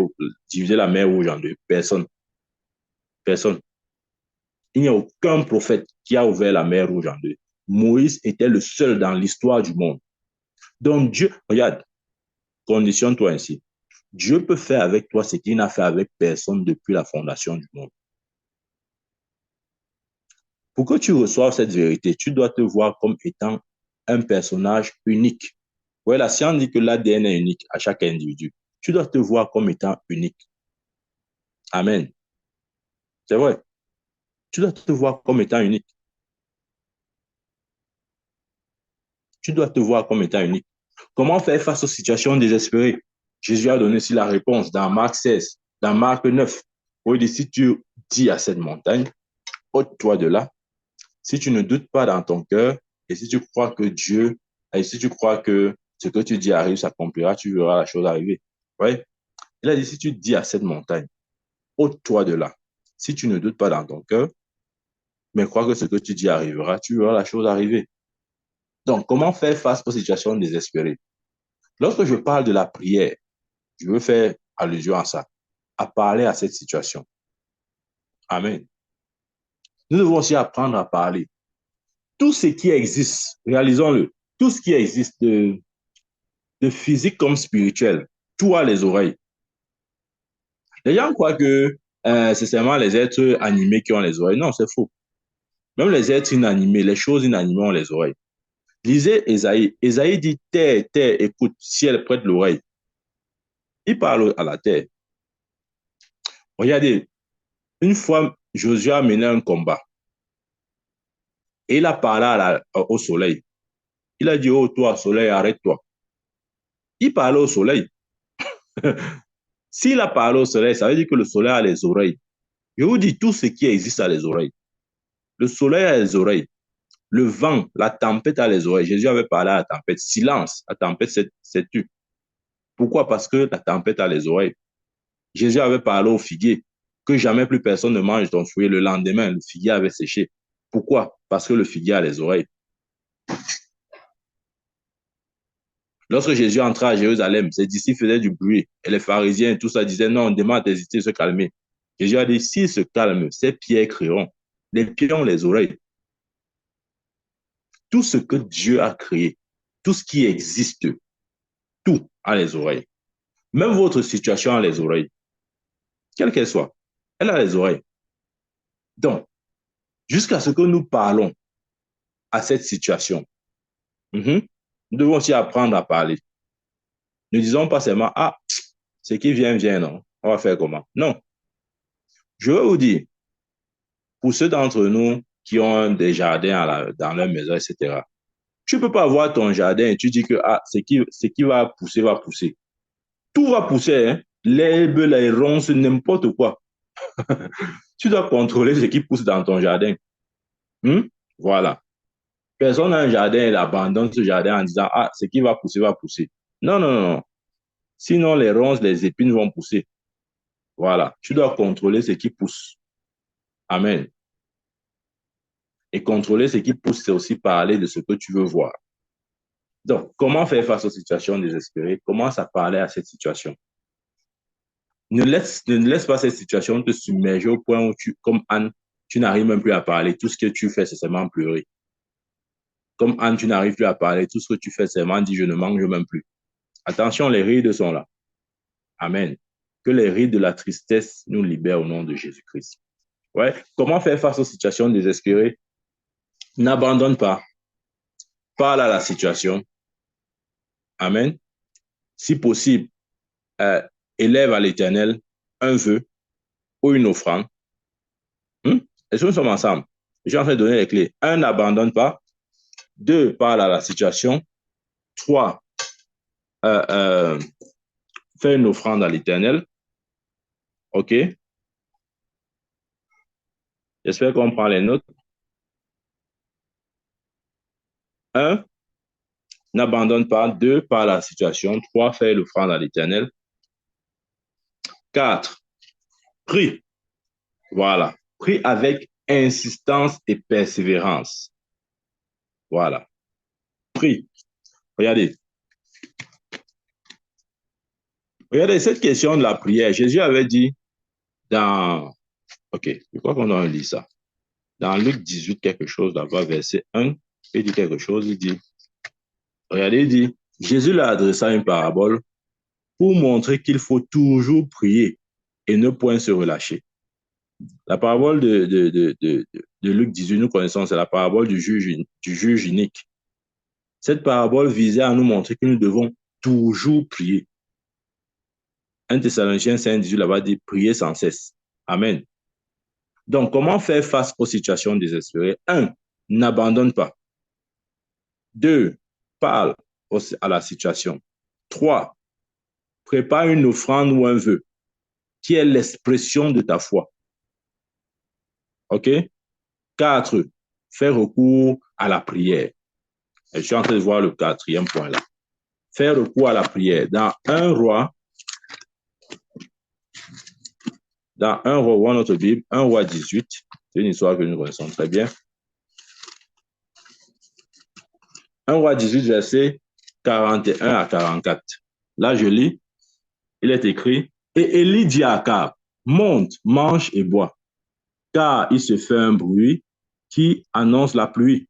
divisé la mer rouge en deux? Personne. Personne. Il n'y a aucun prophète qui a ouvert la mer rouge en deux. Moïse était le seul dans l'histoire du monde. Donc Dieu, regarde, conditionne-toi ainsi. Dieu peut faire avec toi ce qu'il n'a fait avec personne depuis la fondation du monde. Pour que tu reçoives cette vérité, tu dois te voir comme étant un personnage unique. Ouais, la science dit que l'ADN est unique à chaque individu. Tu dois te voir comme étant unique. Amen. C'est vrai. Tu dois te voir comme étant unique. Tu dois te voir comme étant unique. Comment faire face aux situations désespérées? Jésus a donné ici la réponse dans Marc 16, dans Marc 9. Où il dit, si tu dis à cette montagne, ôte-toi de là, si tu ne doutes pas dans ton cœur, et si tu crois que Dieu, et si tu crois que ce que tu dis arrive, s'accomplira, tu verras la chose arriver. Ouais. Il a dit, si tu dis à cette montagne, ôte-toi de là, si tu ne doutes pas dans ton cœur, mais crois que ce que tu dis arrivera, tu verras la chose arriver. Donc, comment faire face aux situations désespérées? Lorsque je parle de la prière, je veux faire allusion à ça, à parler à cette situation. Amen. Nous devons aussi apprendre à parler. Tout ce qui existe, réalisons-le, tout ce qui existe de physique comme spirituel, tout a les oreilles. Les gens croient que c'est seulement les êtres animés qui ont les oreilles. Non, c'est faux. Même les êtres inanimés, les choses inanimées ont les oreilles. Lisez Ésaïe. Ésaïe dit, terre, terre, écoute, ciel, prête l'oreille. Il parle à la terre. Regardez, une fois, Josué a mené un combat et il a parlé au soleil. Il a dit, oh toi, soleil, arrête-toi. Il parlait au soleil. S'il a parlé au soleil, ça veut dire que le soleil a les oreilles. Je vous dis, tout ce qui existe a les oreilles. Le soleil a les oreilles. Le vent, la tempête a les oreilles. Jésus avait parlé à la tempête. Silence, la tempête s'est tue. Pourquoi? Parce que la tempête a les oreilles. Jésus avait parlé au figuier que jamais plus personne ne mange ton fruit. Le lendemain, le figuier avait séché. Pourquoi? Parce que le figuier a les oreilles. Lorsque Jésus entra à Jérusalem, ses disciples faisaient du bruit et les pharisiens, tout ça, disaient non, on demande à hésiter de se calmer. Jésus a dit, s'ils se calment, ces pierres crieront. Les pierres ont les oreilles. Tout ce que Dieu a créé, tout ce qui existe, tout a les oreilles. Même votre situation a les oreilles. Quelle qu'elle soit, elle a les oreilles. Donc, jusqu'à ce que nous parlons à cette situation, nous devons aussi apprendre à parler. Ne disons pas seulement, ah, ce qui vient, vient, non. On va faire comment? Non. Je veux vous dire, pour ceux d'entre nous qui ont des jardins dans leur maison, etc., tu ne peux pas avoir ton jardin et tu dis que ah, ce qui va pousser, va pousser. Tout va pousser, hein? L'herbe, les ronces, n'importe quoi. Tu dois contrôler ce qui pousse dans ton jardin. Hmm? Voilà. Personne n'a un jardin, il abandonne ce jardin en disant ah, ce qui va pousser, va pousser. Non, non, non. Sinon, les ronces, les épines vont pousser. Voilà. Tu dois contrôler ce qui pousse. Amen. Et contrôler ce qui pousse, c'est aussi parler de ce que tu veux voir. Donc, comment faire face aux situations désespérées? Commence à parler à cette situation. Ne laisse pas cette situation te submerger au point où comme Anne, tu n'arrives même plus à parler. Tout ce que tu fais, c'est seulement pleurer. Comme Anne, tu n'arrives plus à parler. Tout ce que tu fais, c'est seulement dire je ne mange même plus. Attention, les rides sont là. Amen. Que les rides de la tristesse nous libèrent au nom de Jésus-Christ. Ouais. Comment faire face aux situations désespérées? N'abandonne pas. Parle à la situation. Amen. Si possible, euh, élève à l'Éternel un vœu ou une offrande. Est-ce que nous sommes ensemble? Je suis en train de donner les clés. Un, n'abandonne pas. Deux, parle à la situation. Trois, euh, euh, fais une offrande à l'Éternel. OK? J'espère qu'on prend les notes. Un, n'abandonne pas. Deux, parle à la situation. Trois, fais l'offrande à l'Éternel. Quatre, prie. Voilà. Prie avec insistance et persévérance. Voilà. Prie. Regardez. Regardez cette question de la prière. Jésus avait dit dans... OK, je crois qu'on a lu ça. Dans Luc 18, quelque chose, d'abord, verset 1, il dit quelque chose, il dit... Regardez, il dit, Jésus leur adressa une parabole pour montrer qu'il faut toujours prier et ne point se relâcher. La parabole de Luc 18, nous connaissons, c'est la parabole du juge unique. Cette parabole visait à nous montrer que nous devons toujours prier. 1 Thessaloniciens 5,18 là-bas dit prier sans cesse. Amen. Donc, comment faire face aux situations désespérées? 1. N'abandonne pas. 2. Parle à la situation. 3. Prépare une offrande ou un vœu qui est l'expression de ta foi. OK? 4. Fais recours à la prière. Et je suis en train de voir le quatrième point là. Faire recours à la prière. Dans 1 roi, notre Bible, 1 roi 18, c'est une histoire que nous connaissons très bien. 1 roi 18, verset 41 à 44. Là, je lis, il est écrit, et Élie dit à Akab, monte, mange et bois, car il se fait un bruit qui annonce la pluie.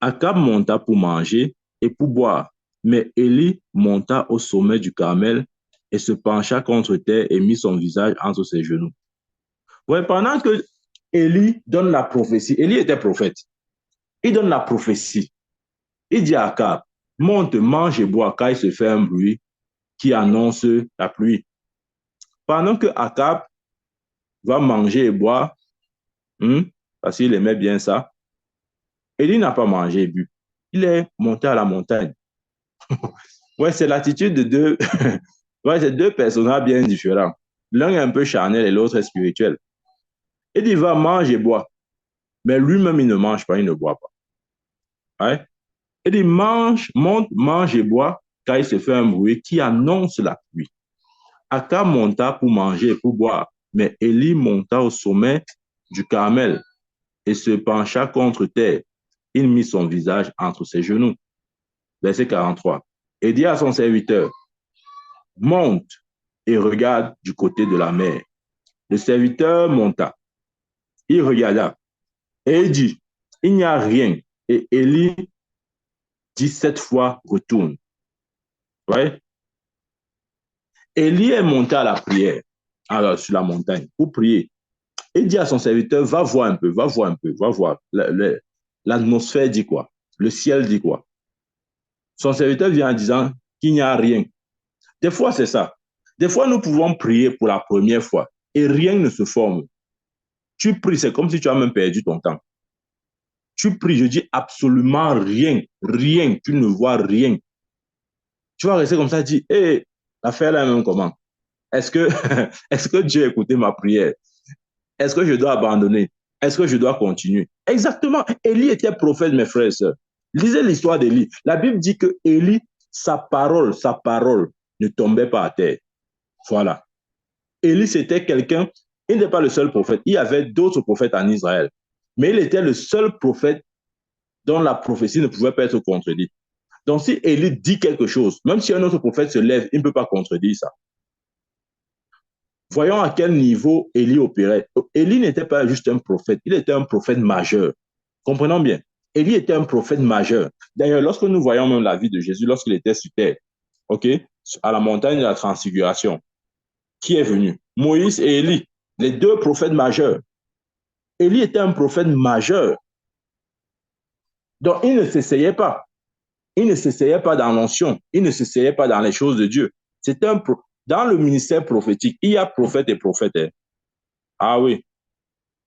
Akab monta pour manger et pour boire, mais Élie monta au sommet du Carmel et se pencha contre terre et mit son visage entre ses genoux. Ouais, pendant que Élie donne la prophétie, Élie était prophète, il donne la prophétie. Il dit à Akab, monte, mange et bois, car il se fait un bruit qui annonce la pluie. Pendant que Akab va manger et boire, parce qu'il aimait bien ça, Élie n'a pas mangé et bu. Il est monté à la montagne. Ouais, c'est l'attitude de deux, ouais, c'est deux personnages bien différents. L'un est un peu charnel et l'autre est spirituel. Il dit, va, mange et bois. Mais lui-même, il ne mange pas, il ne boit pas. Ouais. Il dit, mange, monte, mange et bois, car il se fait un bruit qui annonce la pluie. Akab monta pour manger et pour boire, mais Élie monta au sommet du Carmel et se pencha contre terre. Il mit son visage entre ses genoux. Verset 43. Et dit à son serviteur, monte et regarde du côté de la mer. Le serviteur monta. Il regarda et il dit, il n'y a rien. Et Élie dit 7 fois, retourne. Ouais. Élie est monté à la prière, alors, sur la montagne, pour prier. Il dit à son serviteur, va voir un peu, va voir un peu, va voir. L'atmosphère dit quoi? Le ciel dit quoi? Son serviteur vient en disant qu'il n'y a rien. Des fois, c'est ça. Des fois, nous pouvons prier pour la première fois et rien ne se forme. Tu pries, c'est comme si tu as même perdu ton temps. Tu pries, je dis absolument rien, rien, tu ne vois rien. Tu vas rester comme ça, dire, hé, l'affaire là même comment? Est-ce que, est-ce que Dieu a écouté ma prière? Est-ce que je dois abandonner? Est-ce que je dois continuer? Exactement. Élie était prophète, mes frères et sœurs. Lisez l'histoire d'Élie. La Bible dit que Élie, sa parole ne tombait pas à terre. Voilà. Élie, c'était quelqu'un, il n'est pas le seul prophète. Il y avait d'autres prophètes en Israël. Mais il était le seul prophète dont la prophétie ne pouvait pas être contredite. Donc, si Élie dit quelque chose, même si un autre prophète se lève, il ne peut pas contredire ça. Voyons à quel niveau Élie opérait. Élie n'était pas juste un prophète, il était un prophète majeur. Comprenons bien. Élie était un prophète majeur. D'ailleurs, lorsque nous voyons même la vie de Jésus, lorsqu'il était sur terre, ok, à la montagne de la transfiguration, qui est venu? Moïse et Élie, les deux prophètes majeurs. Élie était un prophète majeur. Donc, il ne s'essayait pas. Il ne s'essayait pas dans l'onction. Il ne s'essayait pas dans les choses de Dieu. C'était dans le ministère prophétique, il y a prophète et prophète. Ah oui,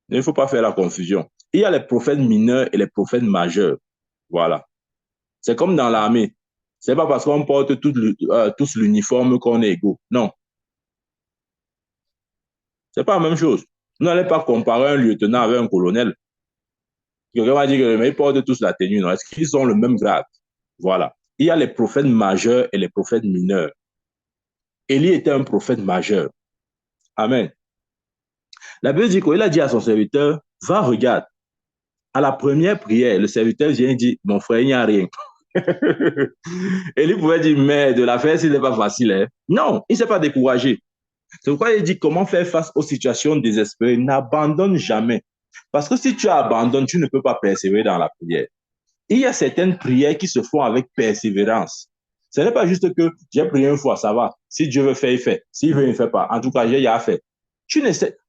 il ne faut pas faire la confusion. Il y a les prophètes mineurs et les prophètes majeurs. Voilà. C'est comme dans l'armée. C'est pas parce qu'on porte tous l'uniforme qu'on est égaux. Non. C'est pas la même chose. Vous n'allez pas comparer un lieutenant avec un colonel. Quelqu'un va dire que ils portent tous la tenue. Non. Est-ce qu'ils ont le même grade? Voilà. Il y a les prophètes majeurs et les prophètes mineurs. Élie était un prophète majeur. Amen. La Bible dit qu'il a dit à son serviteur, va, regarde. À la première prière, le serviteur vient et dit, mon frère, il n'y a rien. Et lui pouvait dire, mais de la faire, ce n'est pas facile. Hein? Non, il ne s'est pas découragé. C'est pourquoi il dit comment faire face aux situations désespérées. N'abandonne jamais. Parce que si tu abandonnes, tu ne peux pas persévérer dans la prière. Il y a certaines prières qui se font avec persévérance. Ce n'est pas juste que j'ai prié une fois, ça va. Si Dieu veut faire, il fait. S'il veut, il ne fait pas. En tout cas, j'ai à faire.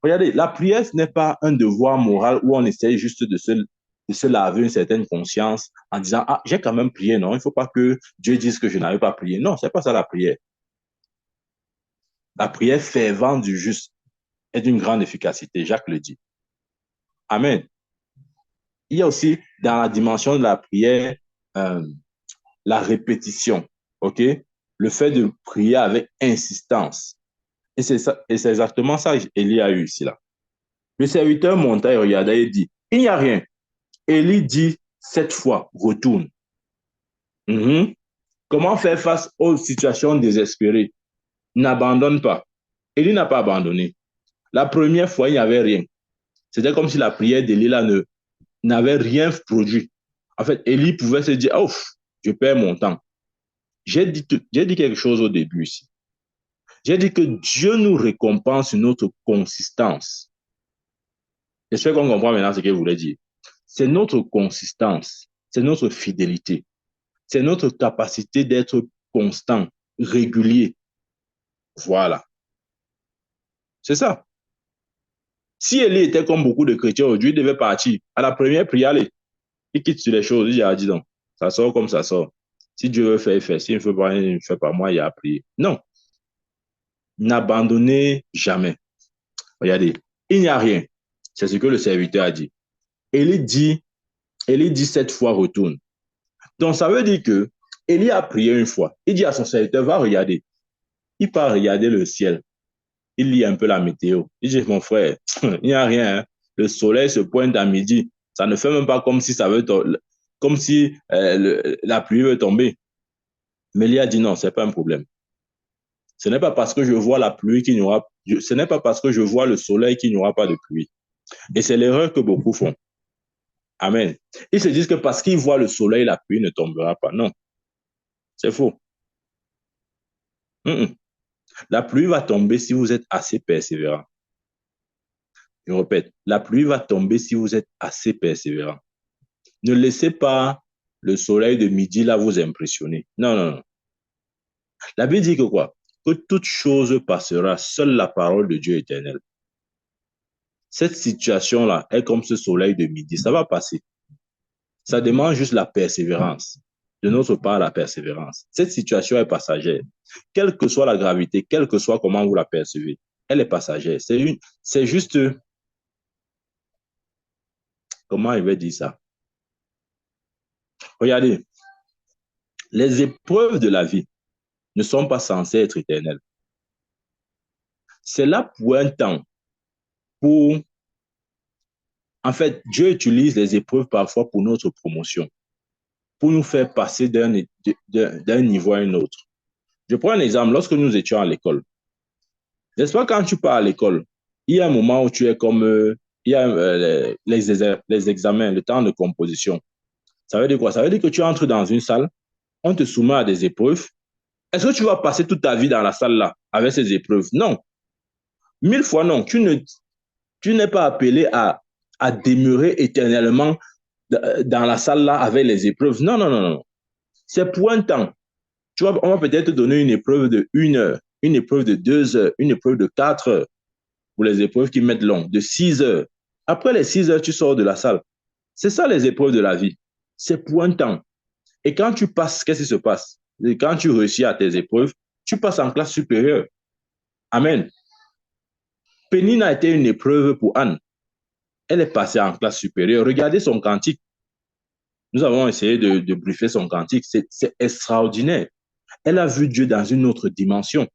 Regardez, la prière, ce n'est pas un devoir moral où on essaie juste de se laver une certaine conscience en disant, ah, j'ai quand même prié, non, il ne faut pas que Dieu dise que je n'avais pas prié. Non, ce n'est pas ça la prière. La prière fervente du juste est d'une grande efficacité, Jacques le dit. Amen. Il y a aussi dans la dimension de la prière euh, la répétition, ok? Le fait de prier avec insistance. Et c'est exactement ça qu'Élie a eu ici là. Le serviteur monta et regarda et dit, il n'y a rien. Élie dit 7 fois, retourne. Mm-hmm. Comment faire face aux situations désespérées? N'abandonne pas. Élie n'a pas abandonné. La première fois, il n'y avait rien. C'était comme si la prière d'Élie là n'avait rien produit. En fait, Élie pouvait se dire, oh, je perds mon temps. J'ai dit quelque chose au début ici. J'ai dit que Dieu nous récompense notre consistance. J'espère qu'on comprend maintenant ce que je voulais dire. C'est notre consistance, c'est notre fidélité, c'est notre capacité d'être constant, régulier. Voilà. C'est ça. Si Élie était comme beaucoup de chrétiens aujourd'hui, il devait partir. À la première prière, allez, il quitte sur les choses. Il a dit non, ça sort comme ça sort. Si Dieu veut faire, il fait. S'il ne fait pas, il ne fait pas. Moi, il a prié. Non. N'abandonnez jamais. Regardez, il n'y a rien. C'est ce que le serviteur a dit. Élie dit 7 fois retourne. Donc, ça veut dire que Élie a prié une fois. Il dit à son serviteur, va regarder. Il part regarder le ciel. Il lit un peu la météo. Il dit, mon frère, il n'y a rien. Hein. Le soleil se pointe à midi. Ça ne fait même pas comme si la pluie veut tomber. Mais Élie a dit non, ce n'est pas un problème. Ce n'est pas parce que je vois la pluie qu'il n'y aura, ce n'est pas parce que je vois le soleil qu'il n'y aura pas de pluie. Et c'est l'erreur que beaucoup font. Amen. Ils se disent que parce qu'ils voient le soleil, la pluie ne tombera pas. Non, c'est faux. La pluie va tomber si vous êtes assez persévérant. Je répète, la pluie va tomber si vous êtes assez persévérant. Ne laissez pas le soleil de midi là vous impressionner. Non, non, non. La Bible dit que quoi? Que toute chose passera, seule la parole de Dieu éternel. Cette situation-là est comme ce soleil de midi, ça va passer. Ça demande juste la persévérance. De notre part, la persévérance. Cette situation est passagère. Quelle que soit la gravité, quelle que soit comment vous la percevez, elle est passagère. C'est juste, comment il va dire ça? Regardez, les épreuves de la vie ne sont pas censées être éternelles. C'est là pour un temps, en fait, Dieu utilise les épreuves parfois pour notre promotion, pour nous faire passer d'un niveau à un autre. Je prends un exemple. Lorsque nous étions à l'école, n'est-ce pas, quand tu pars à l'école, il y a un moment où tu es comme, il y a les examens, le temps de composition. Ça veut dire quoi? Ça veut dire que tu entres dans une salle, on te soumet à des épreuves. Est-ce que tu vas passer toute ta vie dans la salle là avec ces épreuves? Non. 1000 fois non. Tu n'es pas appelé à demeurer éternellement dans la salle là avec les épreuves. Non, non, non, non. C'est pour un temps. On va peut-être te donner une épreuve de 1 heure, une épreuve de 2 heures, une épreuve de 4 heures, pour les épreuves qui mettent long, de 6 heures. Après les 6 heures, tu sors de la salle. C'est ça les épreuves de la vie. C'est pour un temps. Et quand tu passes, qu'est-ce qui se passe? Et quand tu réussis à tes épreuves, tu passes en classe supérieure. Amen. Pénine a été une épreuve pour Anne. Elle est passée en classe supérieure. Regardez son cantique. Nous avons essayé de briefer son cantique. C'est extraordinaire. Elle a vu Dieu dans une autre dimension.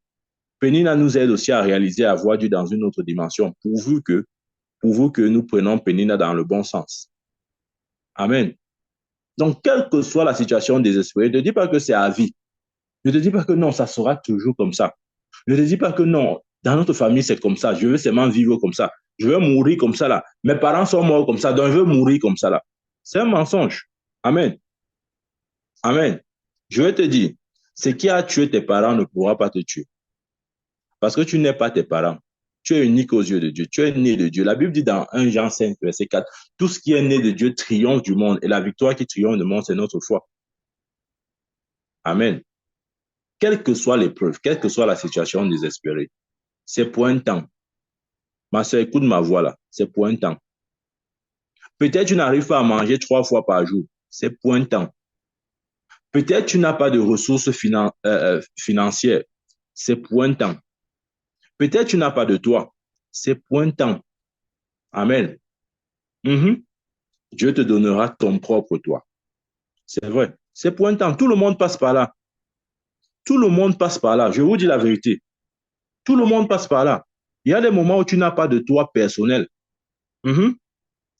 Pénina nous aide aussi à réaliser, à voir Dieu dans une autre dimension, pourvu que nous prenions Pénina dans le bon sens. Amen. Donc, quelle que soit la situation désespérée, ne te dis pas que c'est à vie. Ne te dis pas que non, ça sera toujours comme ça. Ne te dis pas que non, dans notre famille, c'est comme ça. Je veux seulement vivre comme ça. Je veux mourir comme ça là. Mes parents sont morts comme ça, donc je veux mourir comme ça là. C'est un mensonge. Amen. Amen. Je vais te dire, ce qui a tué tes parents ne pourra pas te tuer. Parce que tu n'es pas tes parents. Tu es unique aux yeux de Dieu. Tu es né de Dieu. La Bible dit dans 1 Jean 5, verset 4, tout ce qui est né de Dieu triomphe du monde. Et la victoire qui triomphe du monde, c'est notre foi. Amen. Quelle que soit l'épreuve, quelle que soit la situation désespérée, c'est pour un temps. Ma soeur, écoute ma voix là. C'est pour un temps. Peut-être tu n'arrives pas à manger 3 fois par jour. C'est pour un temps. Peut-être tu n'as pas de ressources financières. C'est pour un temps. Peut-être tu n'as pas de toit. C'est pour un temps. Amen. Mhm. Dieu te donnera ton propre toit. C'est vrai. C'est pour un temps. Tout le monde passe par là. Tout le monde passe par là. Je vous dis la vérité. Tout le monde passe par là. Il y a des moments où tu n'as pas de toit personnel. Mhm.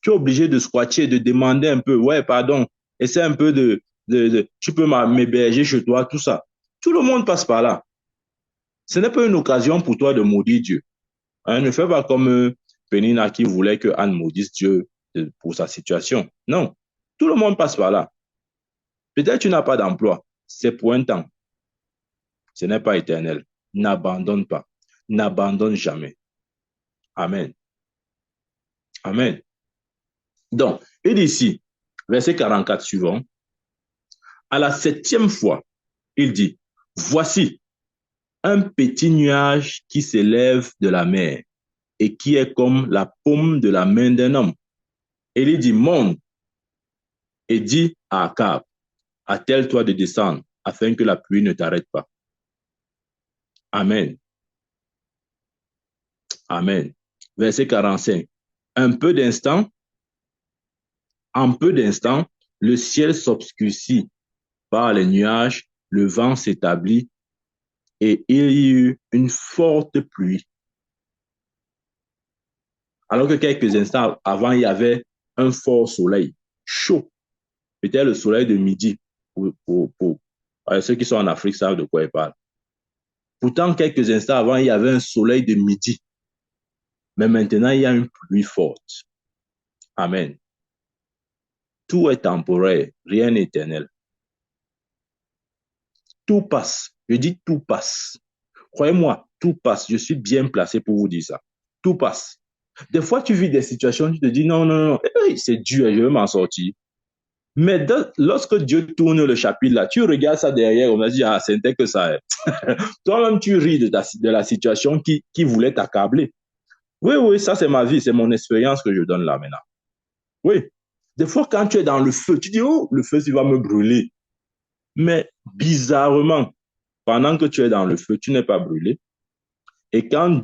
Tu es obligé de squatter, de demander un peu. Ouais, pardon. Essaie un peu tu peux m'héberger chez toi, tout ça. Tout le monde passe par là. Ce n'est pas une occasion pour toi de maudire Dieu. Hein, ne fais pas comme Pénina qui voulait que Anne maudisse Dieu pour sa situation. Non. Tout le monde passe par là. Peut-être que tu n'as pas d'emploi. C'est pour un temps. Ce n'est pas éternel. N'abandonne pas. N'abandonne jamais. Amen. Amen. Donc, il dit ici, verset 44 suivant, à la 7e fois, il dit, voici un petit nuage qui s'élève de la mer et qui est comme la paume de la main d'un homme. Et il dit, monte et dit à Akab, attelle-toi de descendre afin que la pluie ne t'arrête pas. Amen. Amen. Verset 45. Un peu d'instant, en peu d'instants, le ciel s'obscurcit par les nuages, le vent s'établit et il y eut une forte pluie. Alors que quelques instants avant, il y avait un fort soleil, chaud. Peut-être le soleil de midi. Ceux qui sont en Afrique savent de quoi ils parlent. Pourtant, quelques instants avant, il y avait un soleil de midi. Mais maintenant, il y a une pluie forte. Amen. Tout est temporaire, rien n'est éternel. Tout passe. Je dis tout passe. Croyez-moi, tout passe. Je suis bien placé pour vous dire ça. Tout passe. Des fois, tu vis des situations, tu te dis non, non, non, hey, c'est dur, je vais m'en sortir. Mais lorsque Dieu tourne le chapitre là, tu regardes ça derrière, on a dit, ah, c'était que ça. Toi-même, tu ris de la situation qui voulait t'accabler. Oui, oui, ça c'est ma vie, c'est mon expérience que je donne là maintenant. Oui. Des fois, quand tu es dans le feu, tu dis, oh, le feu, il va me brûler. Mais bizarrement, pendant que tu es dans le feu, tu n'es pas brûlé. Et quand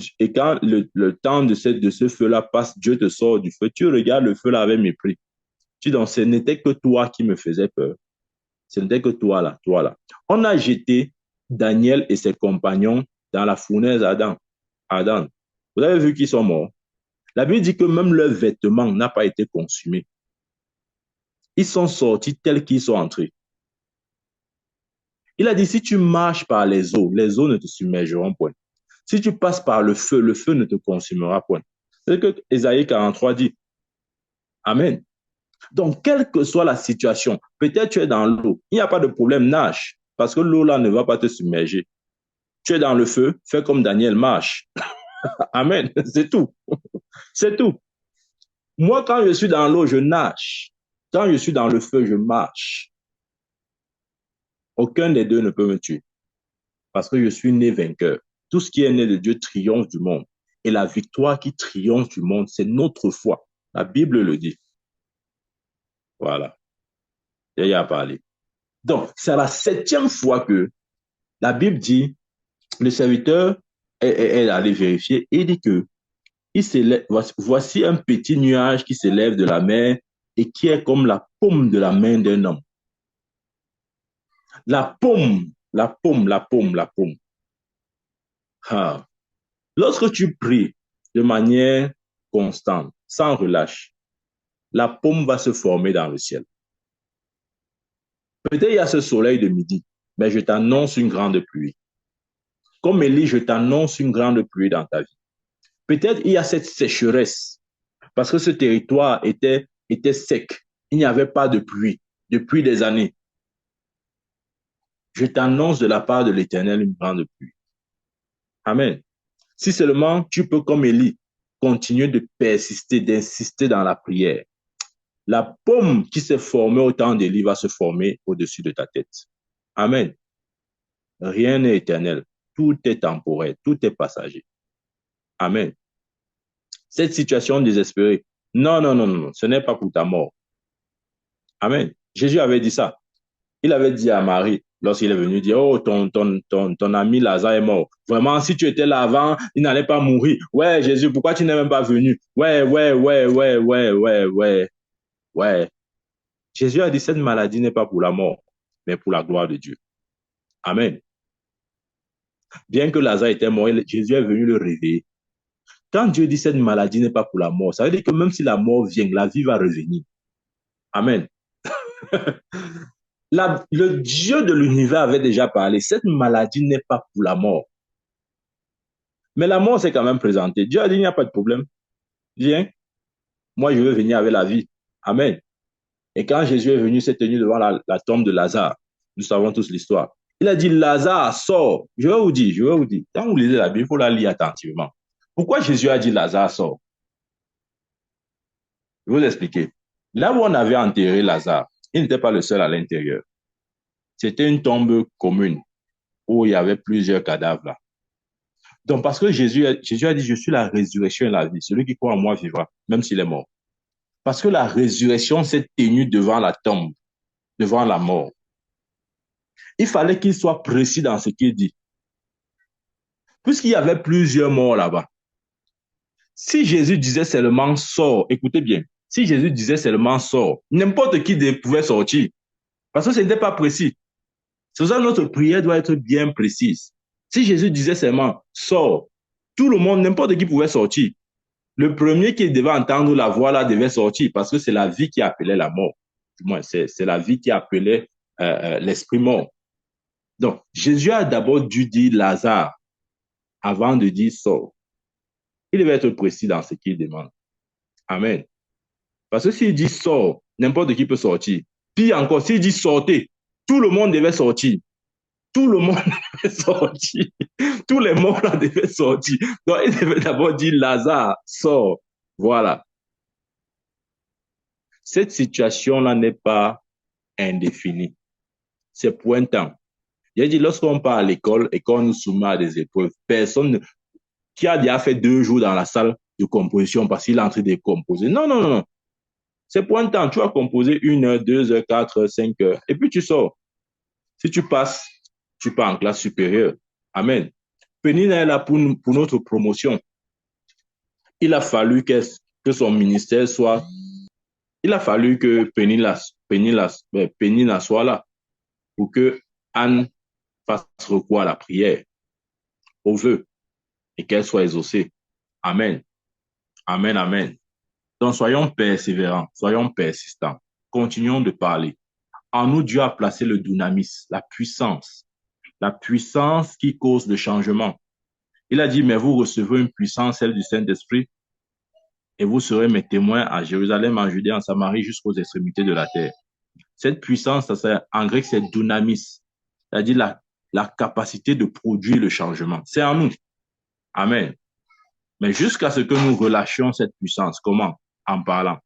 le temps de ce feu-là passe, Dieu te sort du feu, tu regardes le feu là avec mépris. Tu dis, donc, ce n'était que toi qui me faisais peur. Ce n'était que toi là, toi là. On a jeté Daniel et ses compagnons dans la fournaise Adam. Adam. Vous avez vu qu'ils sont morts. La Bible dit que même leur vêtement n'a pas été consumé. Ils sont sortis tels qu'ils sont entrés. Il a dit, si tu marches par les eaux ne te submergeront point. Si tu passes par le feu ne te consumera point. C'est ce que Ésaïe 43 dit. Amen. Donc, quelle que soit la situation, peut-être tu es dans l'eau, il n'y a pas de problème, nage, parce que l'eau là ne va pas te submerger. Tu es dans le feu, fais comme Daniel, marche. Amen, c'est tout. C'est tout. Moi, quand je suis dans l'eau, je nage. Quand je suis dans le feu, je marche. Aucun des deux ne peut me tuer, parce que je suis né vainqueur. Tout ce qui est né de Dieu triomphe du monde. Et la victoire qui triomphe du monde, c'est notre foi. La Bible le dit. Voilà. Il y a parlé. Donc, c'est la 7e fois que la Bible dit, le serviteur est allé vérifier et dit que voici un petit nuage qui s'élève de la mer et qui est comme la paume de la main d'un homme. La paume, la paume, la paume, la paume. Ah. Lorsque tu pries de manière constante, sans relâche, la paume va se former dans le ciel. Peut-être il y a ce soleil de midi, mais je t'annonce une grande pluie. Comme Élie, je t'annonce une grande pluie dans ta vie. Peut-être il y a cette sécheresse, parce que ce territoire était sec. Il n'y avait pas de pluie depuis des années. Je t'annonce de la part de l'Éternel une grande pluie. Amen. Si seulement tu peux, comme Élie, continuer de persister, d'insister dans la prière, la pomme qui s'est formée au temps d'Élie va se former au-dessus de ta tête. Amen. Rien n'est éternel. Tout est temporaire. Tout est passager. Amen. Cette situation désespérée, non, non, non, non, ce n'est pas pour ta mort. Amen. Jésus avait dit ça. Il avait dit à Marie, lorsqu'il est venu dire, oh, ton ami Lazare est mort. Vraiment, si tu étais là avant, il n'allait pas mourir. Ouais, Jésus, pourquoi tu n'es même pas venu? Ouais, ouais, ouais, ouais, ouais, ouais, ouais, ouais. Jésus a dit, cette maladie n'est pas pour la mort, mais pour la gloire de Dieu. Amen. Bien que Lazare était mort, Jésus est venu le réveiller. Quand Dieu dit cette maladie n'est pas pour la mort, ça veut dire que même si la mort vient, la vie va revenir. Amen. Le Dieu de l'univers avait déjà parlé. Cette maladie n'est pas pour la mort. Mais la mort s'est quand même présentée. Dieu a dit, il n'y a pas de problème. Viens, moi je veux venir avec la vie. Amen. Et quand Jésus est venu, s'est tenu devant la tombe de Lazare. Nous savons tous l'histoire. Il a dit, Lazare, sort. Je vais vous dire, je vais vous dire. Quand vous lisez la Bible, il faut la lire attentivement. Pourquoi Jésus a dit, Lazare, sort? Je vais vous expliquer. Là où on avait enterré Lazare, il n'était pas le seul à l'intérieur. C'était une tombe commune où il y avait plusieurs cadavres là. Donc, parce que Jésus a dit, je suis la résurrection et la vie. Celui qui croit en moi vivra, même s'il est mort. Parce que la résurrection s'est tenue devant la tombe, devant la mort. Il fallait qu'il soit précis dans ce qu'il dit. Puisqu'il y avait plusieurs morts là-bas. Si Jésus disait seulement sort, écoutez bien, si Jésus disait seulement sort, n'importe qui pouvait sortir. Parce que ce n'était pas précis. C'est pour ça que notre prière doit être bien précise. Si Jésus disait seulement sort, tout le monde, n'importe qui pouvait sortir. Le premier qui devait entendre la voix là devait sortir parce que c'est la vie qui appelait la mort. Du moins, c'est la vie qui appelait l'esprit mort. Donc, Jésus a d'abord dû dire Lazare avant de dire sort. Il devait être précis dans ce qu'il demande. Amen. Parce que s'il dit sort, n'importe qui peut sortir. Puis encore, s'il dit sortez, tout le monde devait sortir. Tout le monde devait sortir. Tous les morts là devaient sortir. Donc, il devait d'abord dire Lazare, sort. Voilà. Cette situation-là n'est pas indéfinie. C'est pour un temps. J'ai dit, lorsqu'on part à l'école et qu'on nous soumet à des épreuves, personne qui a déjà fait 2 jours dans la salle de composition parce qu'il est en train de composer. Non, non, non, non. C'est pour un temps. Tu vas composer 1 heure, 2 heures, 4 heures, 5 heures. Et puis tu sors. Si tu passes, tu pars en classe supérieure. Amen. Pénina est là pour notre promotion. Il a fallu que son ministère soit... Il a fallu que Pénina soit là pour que Anne fasse recours à la prière, au vœu, et qu'elle soit exaucée. Amen. Amen, amen. Donc, soyons persévérants, soyons persistants. Continuons de parler. En nous, Dieu a placé le dynamis, la puissance qui cause le changement. Il a dit, mais vous recevez une puissance, celle du Saint-Esprit, et vous serez mes témoins à Jérusalem, en Judée, en Samarie, jusqu'aux extrémités de la terre. Cette puissance, en grec, c'est dynamis, c'est-à-dire la capacité de produire le changement. C'est en nous. Amen. Mais jusqu'à ce que nous relâchions cette puissance, comment? En parlant.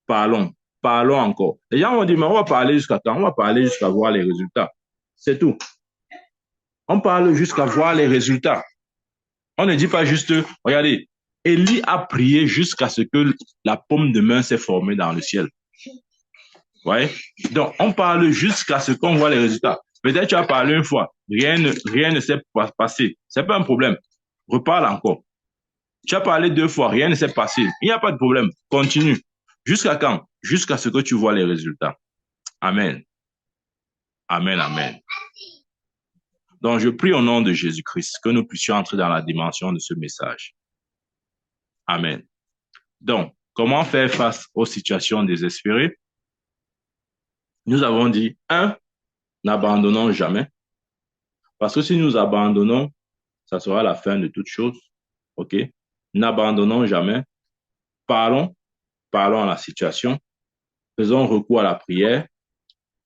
Parlons. Parlons encore. Les gens vont dire, mais on va parler jusqu'à quand? On va parler jusqu'à voir les résultats. C'est tout. On parle jusqu'à voir les résultats. On ne dit pas juste, regardez, Élie a prié jusqu'à ce que la paume de main s'est formée dans le ciel. Ouais. Donc, on parle jusqu'à ce qu'on voit les résultats. Peut-être tu as parlé une fois, rien ne s'est passé. C'est pas un problème. Reparle encore. Tu as parlé 2 fois, rien ne s'est passé. Il n'y a pas de problème. Continue. Jusqu'à quand? Jusqu'à ce que tu vois les résultats. Amen. Amen, amen. Donc, je prie au nom de Jésus-Christ que nous puissions entrer dans la dimension de ce message. Amen. Donc, comment faire face aux situations désespérées? Nous avons dit, 1, n'abandonnons jamais. Parce que si nous abandonnons, ça sera la fin de toute chose. OK? N'abandonnons jamais. Parlons à la situation. faisons recours à la prière,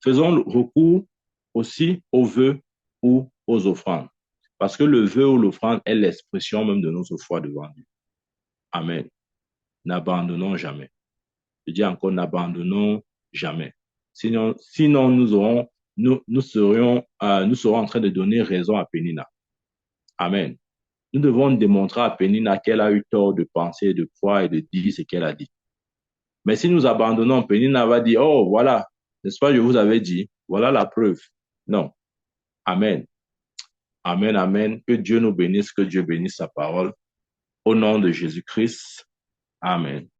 faisons recours aussi aux vœux ou aux offrandes. Parce que le vœu ou l'offrande est l'expression même de notre foi devant Dieu. Amen. N'abandonnons jamais. Je dis encore, n'abandonnons jamais. Sinon nous serions en train de donner raison à Pénina. Amen. Nous devons démontrer à Pénina qu'elle a eu tort de penser, de croire et de dire ce qu'elle a dit. Mais si nous abandonnons, Pénina va dire, oh, voilà, n'est-ce pas, je vous avais dit, voilà la preuve. Non. Amen. Amen, amen. Que Dieu nous bénisse, que Dieu bénisse sa parole. Au nom de Jésus-Christ. Amen.